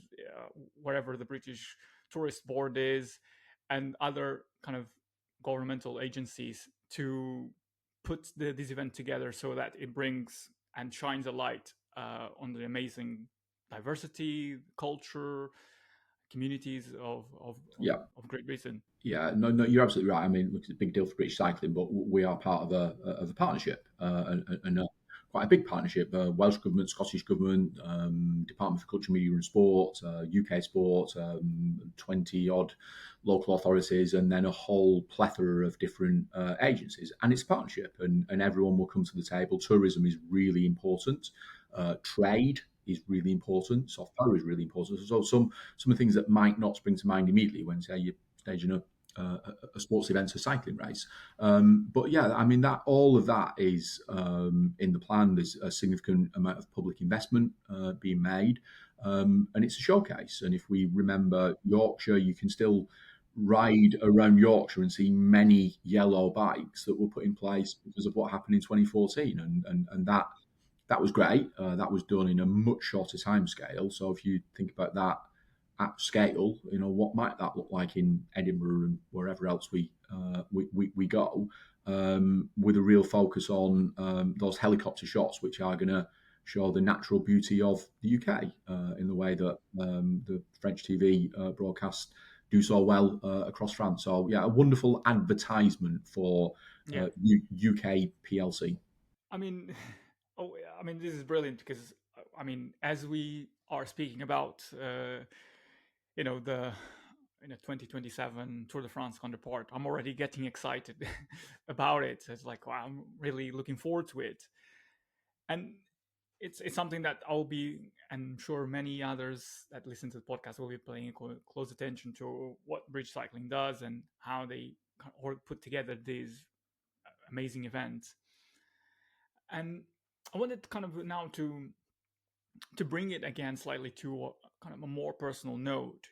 wherever the British Tourist Board is, and other kind of governmental agencies, to put this event together so that it brings and shines a light on the amazing diversity, culture, communities Yeah. of Great Britain. Yeah, no, you're absolutely right. I mean, look, it's a big deal for British cycling, but we are part of a partnership, and quite a big partnership. Welsh government, Scottish government, Department for Culture, Media and Sport, UK Sport, 20 odd local authorities, and then a whole plethora of different agencies. And it's a partnership, and everyone will come to the table. Tourism is really important. Trade is really important. Soft power is really important. So some of the things that might not spring to mind immediately when say you're staging a sports event, a cycling race. But yeah, I mean that all of that is in the plan. There's a significant amount of public investment being made, and it's a showcase. And if we remember Yorkshire, you can still ride around Yorkshire and see many yellow bikes that were put in place because of what happened in 2014, and that was great. That was done in a much shorter time scale. So if you think about that at scale, what might that look like in Edinburgh and wherever else we go, with a real focus on those helicopter shots, which are going to show the natural beauty of the UK in the way that the French TV broadcasts do so well across France. So yeah, a wonderful advertisement for Yeah, UK PLC. I mean, oh, I mean, this is brilliant because I mean, as we are speaking about, the 2027 Tour de France counterpart, I'm already getting excited about it. It's like, wow, I'm really looking forward to it, and it's something that I'll be, and I'm sure many others that listen to the podcast will be paying close attention to what British Cycling does and how they or put together these amazing events. And I wanted kind of now to bring it again slightly to kind of a more personal note,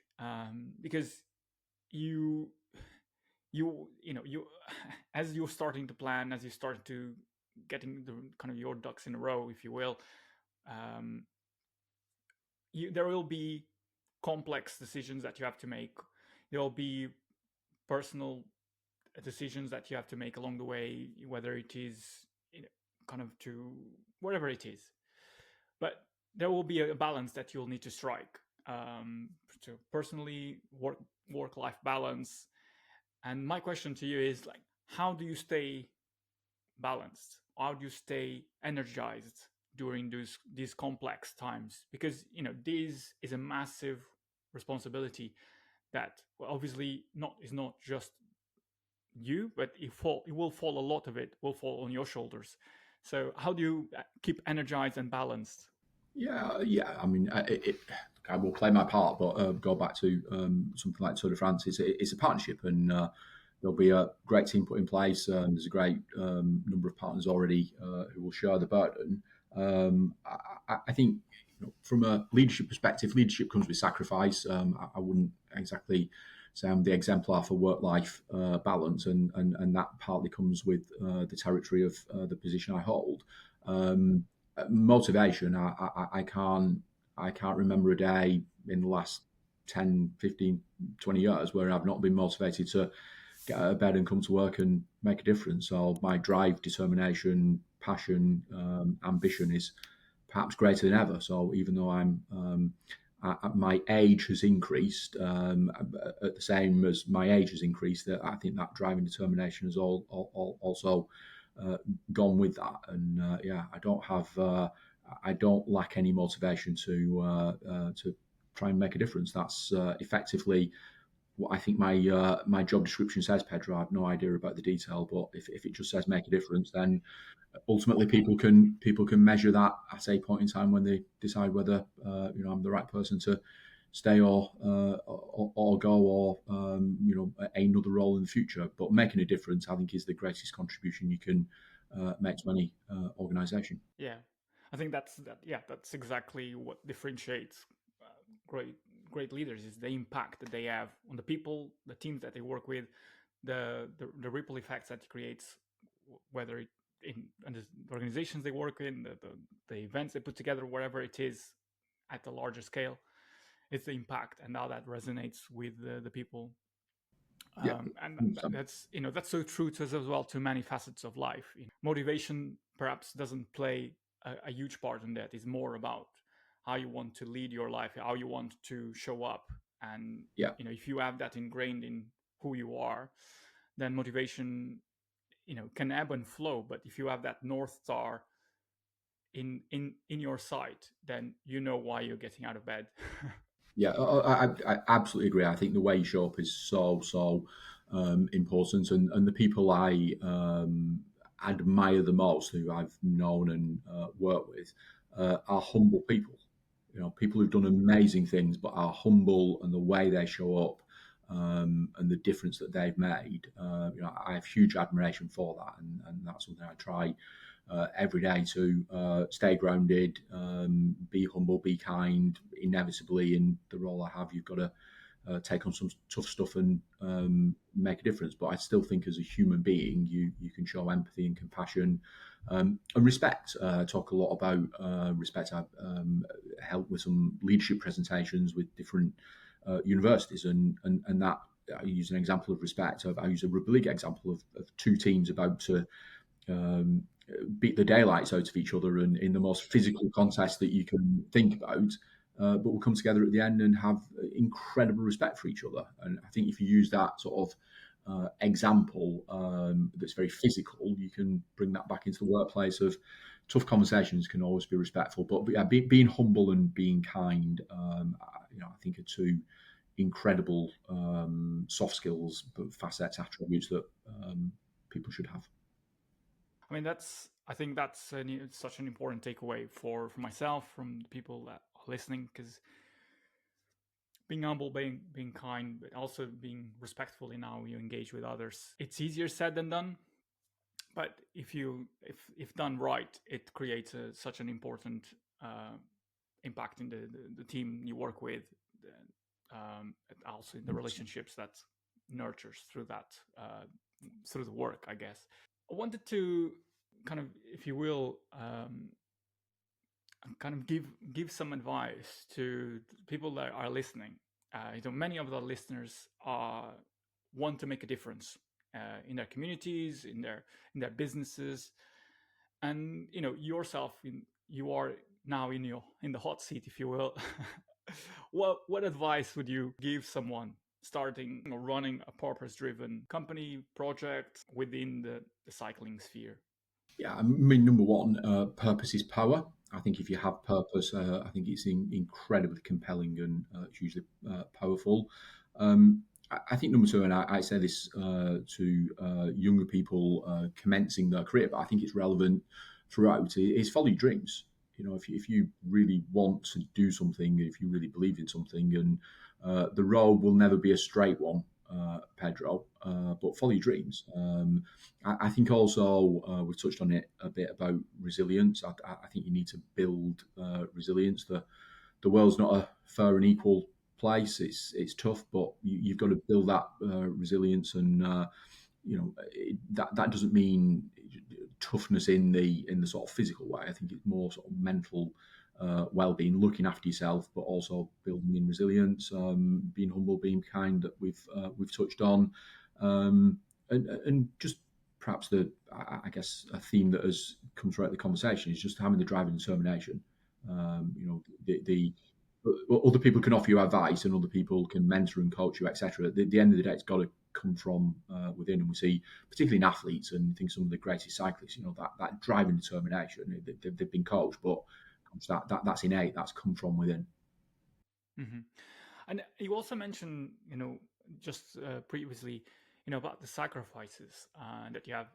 because you you as you're starting to plan, as you start to getting the kind of your ducks in a row, if you will, um, there will be complex decisions that you have to make. There will be personal decisions that you have to make along the way, whether it is kind of to whatever it is. But there will be a balance that you'll need to strike. So personally, work life balance. And my question to you is like, how do you stay balanced? How do you stay energized during these complex times? Because this is a massive responsibility that, well, obviously not is not just you, but it will fall, a lot of it will fall on your shoulders. So how do you keep energized and balanced? Yeah. I mean, I will play my part, but go back to something like Tour de France. It's a partnership, and there'll be a great team put in place. There's a great number of partners already who will share the burden. I think from a leadership perspective, leadership comes with sacrifice. I wouldn't exactly say I'm the exemplar for work-life balance, and that partly comes with the territory of the position I hold. Motivation, I can't remember a day in the last 10, 15, 20 years where I've not been motivated to get out of bed and come to work and make a difference. So my drive, determination, passion, ambition is perhaps greater than ever. So even though my age has increased, at the same as my age has increased, I think that drive and determination has also gone with that. And yeah, I don't lack any motivation to try and make a difference. That's effectively what I think my job description says, Pedro. I have no idea about the detail, but if it just says make a difference, then ultimately people can measure that at a point in time when they decide whether I'm the right person to stay or go, or another role in the future. But making a difference, I think, is the greatest contribution you can make to any organisation. Yeah, I think that's exactly what differentiates uh, great great leaders is the impact that they have on the people, the teams that they work with, the ripple effects that it creates, whether it in the organizations they work in, the events they put together, wherever it is at the larger scale, it's the impact and how that resonates with the people. Yeah, And 100%. that's so true to us as well, to many facets of life. Motivation perhaps doesn't play a huge part in that. It's more about how you want to lead your life, how you want to show up. And Yeah. if you have that ingrained in who you are, then motivation can ebb and flow. But if you have that north star in your sight, then you know why you're getting out of bed. Yeah, I absolutely agree. I think the way you show up is so important, and the people I admire the most, who I've known and worked with, are humble people. People who've done amazing things, but are humble, and the way they show up, and the difference that they've made. I have huge admiration for that, and that's something I try every day to stay grounded, be humble, be kind. Inevitably, in the role I have, you've got to take on some tough stuff and make a difference. But I still think, as a human being, you can show empathy and compassion and respect. Talk a lot about respect. I've helped with some leadership presentations with different universities, and that. I use an example of respect. I use a rugby league example of two teams about to um, beat the daylights out of each other and in the most physical contest that you can think about, but will come together at the end and have incredible respect for each other. And I think if you use that sort of example that's very physical, you can bring that back into the workplace of tough conversations can always be respectful, but yeah, being humble and being kind, I think are two incredible soft skills, facets, attributes that people should have. I mean, I think that's such an important takeaway for myself, from the people that are listening, because being humble, being kind, but also being respectful in how you engage with others, it's easier said than done. But if done right, it creates such an important uh, impact in the team you work with, and also in the relationships that nurtures through that, through the work, I guess. I wanted to kind of, if you will, kind of give some advice to people that are listening. Many of the listeners want to make a difference in their communities, in their businesses, and yourself, you are now in the hot seat, if you will. What advice would you give someone starting or running a purpose-driven company project within the cycling sphere? Yeah, I mean, number one, purpose is power. I think if you have purpose, I think it's incredibly compelling and hugely powerful. I think number two, and I say this to younger people commencing their career, but I think it's relevant throughout, is follow your dreams. If you really want to do something, if you really believe in something, and the road will never be a straight one, Pedro, but follow your dreams. I think also we touched on it a bit about resilience. I think you need to build resilience. The world's not a fair and equal place. It's tough, but you've got to build that resilience, and that doesn't mean toughness in the sort of physical way. I think it's more sort of mental well-being, looking after yourself, but also building in resilience, being humble, being kind, that we've touched on, and just perhaps I guess a theme that has come throughout the conversation is just having the drive and determination. The other people can offer you advice, and other people can mentor and coach you, etc. At the end of the day, it's got to come from within. And we see, particularly in athletes, and I think some of the greatest cyclists, that drive and determination. They've been coached, but that's innate. That's come from within. Mm-hmm. And you also mentioned, just previously, about the sacrifices that you have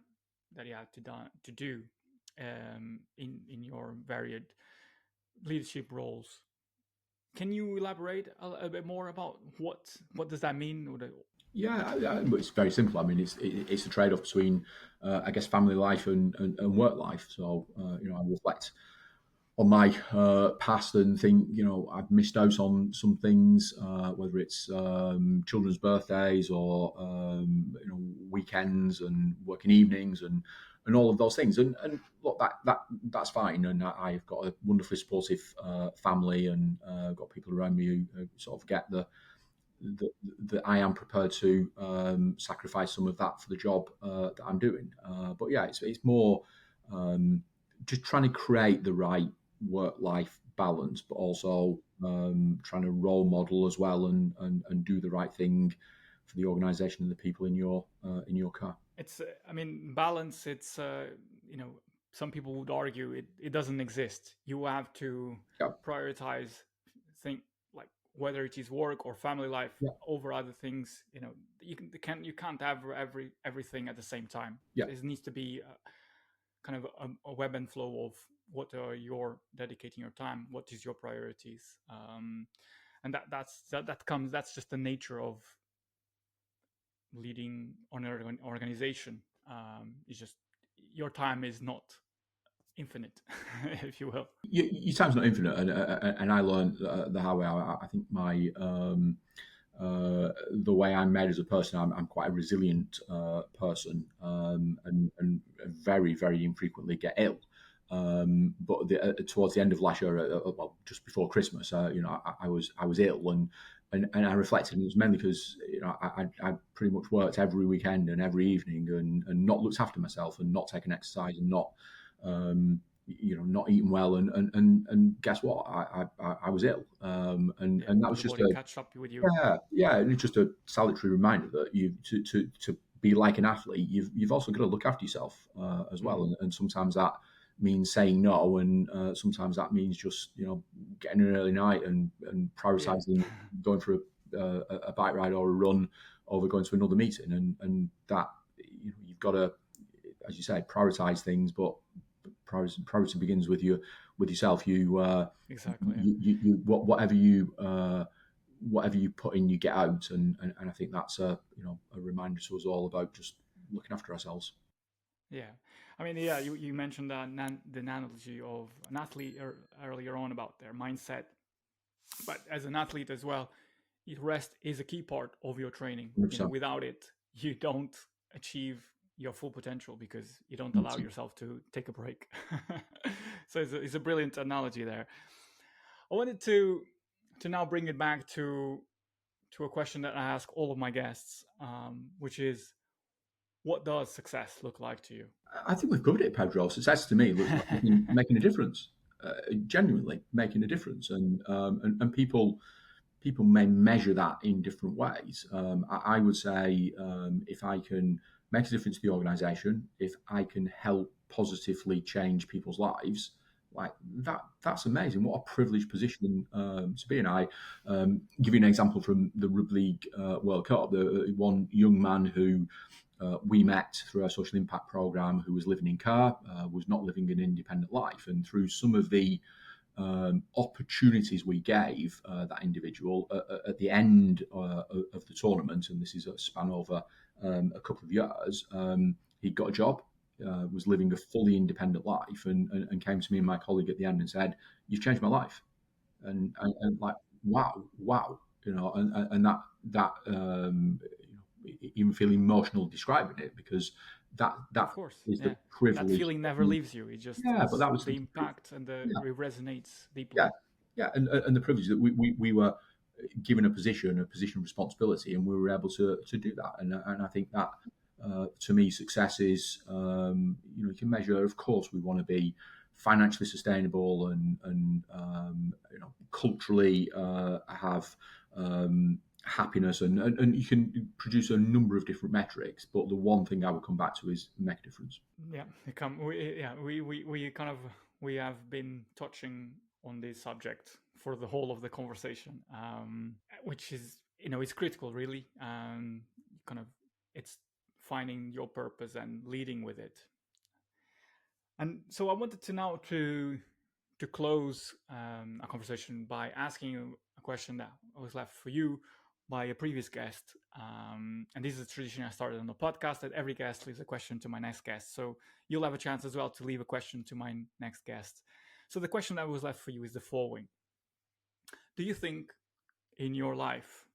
to do in your varied leadership roles. Can you elaborate a bit more about what does that mean? Yeah, it's very simple. I mean, it's a trade off between, I guess, family life and work life. So, I reflect on my past and think, I've missed out on some things, whether it's children's birthdays or weekends and working evenings and all of those things. And look, that's fine. And I've got a wonderfully supportive family, and got people around me who sort of get that I am prepared to sacrifice some of that for the job that I'm doing. But yeah, it's more just trying to create the right work-life balance, but also trying to role model as well and do the right thing for the organisation and the people in your car. It's, I mean, balance. It's, some people would argue it doesn't exist. You have to Yeah, prioritize, think like whether it is work or family life yeah, over other things. You can't have everything at the same time. yeah. There needs to be kind of a web and flow of what are you're dedicating your time, what is your priorities, and that's just the nature of leading on an organization. It's just your time is not infinite, if you will. Your time's not infinite, and I learned the hard way. I think the way I'm made as a person, I'm quite a resilient person, and very, very infrequently get ill. But towards the end of last year, well, just before Christmas, I was ill, and I reflected, and it was mainly because I pretty much worked every weekend and every evening, and not looked after myself, and not taken exercise, and not not eating well, and guess what? I was ill, Yeah, and that was the just body a catch up with you. yeah, and it's just a salutary reminder that you to be like an athlete, you've also got to look after yourself as well, and sometimes that means saying no, and sometimes that means just getting an early night and Yeah, prioritizing going for a bike ride or a run over going to another meeting, and that you've got to, as you say, prioritize things, but priority begins with yourself. exactly. Yeah. Whatever you put in, you get out, and I think that's a reminder to us all about just looking after ourselves. Yeah, I mean, yeah, you mentioned the analogy of an athlete earlier on about their mindset, but as an athlete as well, rest is a key part of your training. 100%. Without it, you don't achieve your full potential because you don't allow yourself to take a break. So it's a brilliant analogy there. I wanted to now bring it back to a question that I ask all of my guests, which is, what does success look like to you? I think we've covered it, Pedro. Success to me looks like making a difference, genuinely making a difference, and people may measure that in different ways. I would say if I can make a difference to the organisation, if I can help positively change people's lives, like that's amazing. What a privileged position to be in. I give you an example from the Rugby League World Cup. The one young man who we met through our social impact program, who was living in Car, was not living an independent life, and through some of the opportunities we gave that individual at the end of the tournament, and this is a span over a couple of years, he got a job, was living a fully independent life, and came to me and my colleague at the end and said, "You've changed my life," and like, wow, and that even feel emotional describing it, because that Of course, is the yeah. That privilege. feeling never leaves you. It just Yeah, but is that was the impact, and yeah, it resonates yeah, deeply. yeah, and the privilege that we were given a position of responsibility, and we were able to do that, and I think that to me success is you can measure. Of course, we want to be financially sustainable and culturally have happiness, and you can produce a number of different metrics, but the one thing I would come back to is make a difference. Yeah, we kind of we have been touching on this subject for the whole of the conversation, which is it's critical, really. Kind of it's finding your purpose and leading with it. And so I wanted to now to close a conversation by asking you a question that was left for you by a previous guest. And this is a tradition I started on the podcast, that every guest leaves a question to my next guest. So you'll have a chance as well to leave a question to my next guest. So the question that was left for you is the following: do you think in your life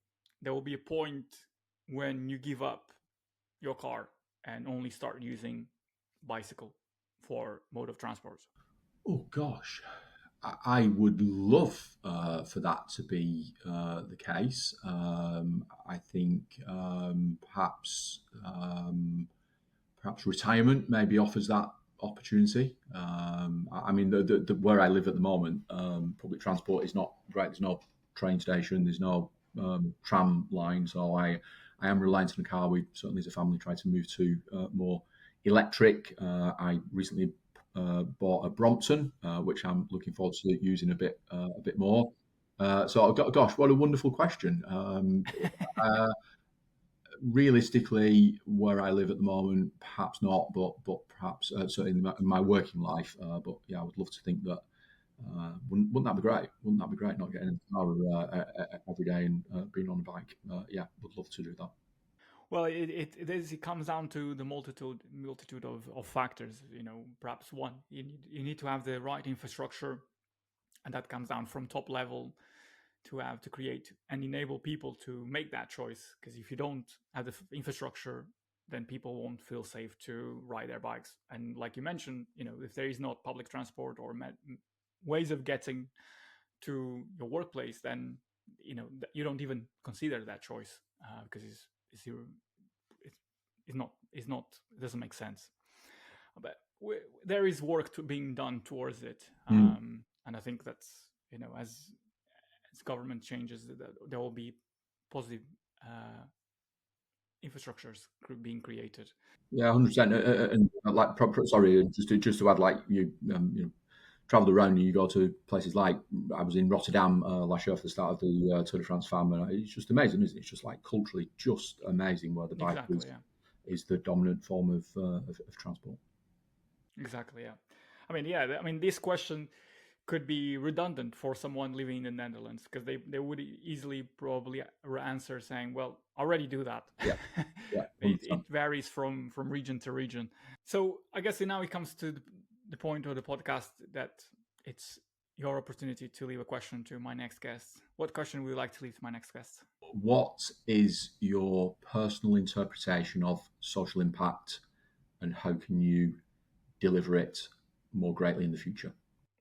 there will be a point when you give up your car and only start using bicycle for mode of transport? Oh gosh, I would love for that to be the case. I think perhaps retirement maybe offers that opportunity. I mean, where I live at the moment, public transport is not great. There's no train station. There's no tram line. So I am reliant on a car. We certainly, as a family, try to move to more electric. I recently bought a Brompton, which I'm looking forward to using a bit more. So, gosh, what a wonderful question. Uh, Realistically, where I live at the moment, perhaps not, but perhaps certainly in my working life. But yeah, I would love to think that. Wouldn't that be great? Wouldn't that be great? Not getting in the car every day and being on a bike. Yeah, would love to do that. Well, it comes down to the multitude of factors. Perhaps one, you need to have the right infrastructure, and that comes down from top level to have to create and enable people to make that choice. Because if you don't have the infrastructure, then people won't feel safe to ride their bikes. And like you mentioned, if there is not public transport or ways of getting to your workplace, then you don't even consider that choice because it's it doesn't make sense. But there is work being done towards it, Mm. and I think that's as government changes, there will be positive infrastructures being created. Yeah, 100%. And like, sorry, just to add, like you travel around and you go to places like I was in Rotterdam last year for the start of the Tour de France farm, and it's just amazing, isn't it? It's just like culturally just amazing where the bike Exactly, yeah. is the dominant form of transport. Exactly, yeah. I mean, this question could be redundant for someone living in the Netherlands because they would easily probably answer saying, "Well, I already do that." Yeah, yeah, It 100%. varies from region to region. So I guess now it comes to the point of the podcast that it's your opportunity to leave a question to my next guest. What question would you like to leave to my next guest? What is your personal interpretation of social impact, and how can you deliver it more greatly in the future?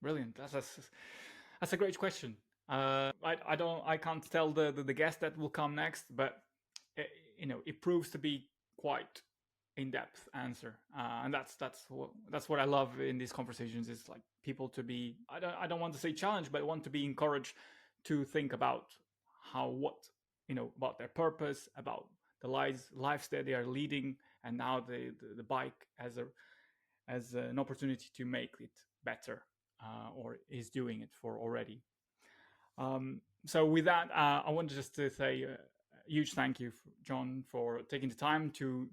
Brilliant. That's a great question. I can't tell the guest that will come next, but it, it proves to be quite in-depth answer, and that's what I love in these conversations. Is like people to be I don't want to say challenged, but want to be encouraged to think about about their purpose, about the lives that they are leading, and now the bike as an opportunity to make it better, or is doing it for already. So with that, I want just to say a huge thank you, John, for taking the time to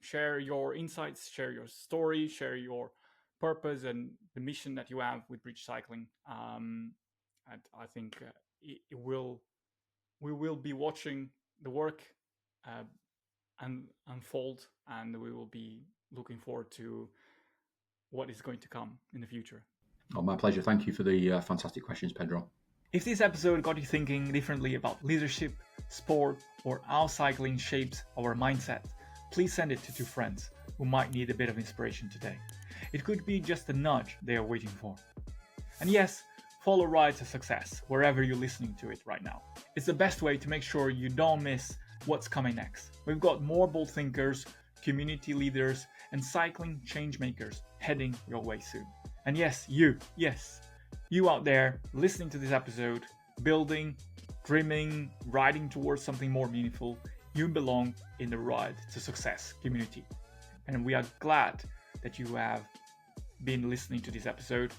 share your insights, share your story, share your purpose and the mission that you have with Bridge Cycling. And I think we will be watching the work uh, unfold, and we will be looking forward to what is going to come in the future. Oh, my pleasure. Thank you for the fantastic questions, Pedro. If this episode got you thinking differently about leadership, sport, or how cycling shapes our mindset, please send it to two friends who might need a bit of inspiration today. It could be just a nudge they are waiting for. And yes, follow Ride to Success wherever you're listening to it right now. It's the best way to make sure you don't miss what's coming next. We've got more bold thinkers, community leaders, and cycling changemakers heading your way soon. And yes, you out there listening to this episode, building, dreaming, riding towards something more meaningful, you belong in the Ride to Success community. And we are glad that you have been listening to this episode.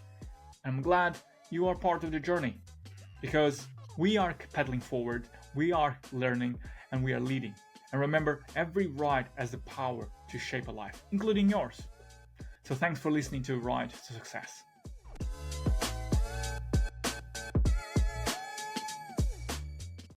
And I'm glad you are part of the journey, because we are pedaling forward, we are learning, and we are leading. And remember, every ride has the power to shape a life, including yours. So thanks for listening to Ride to Success.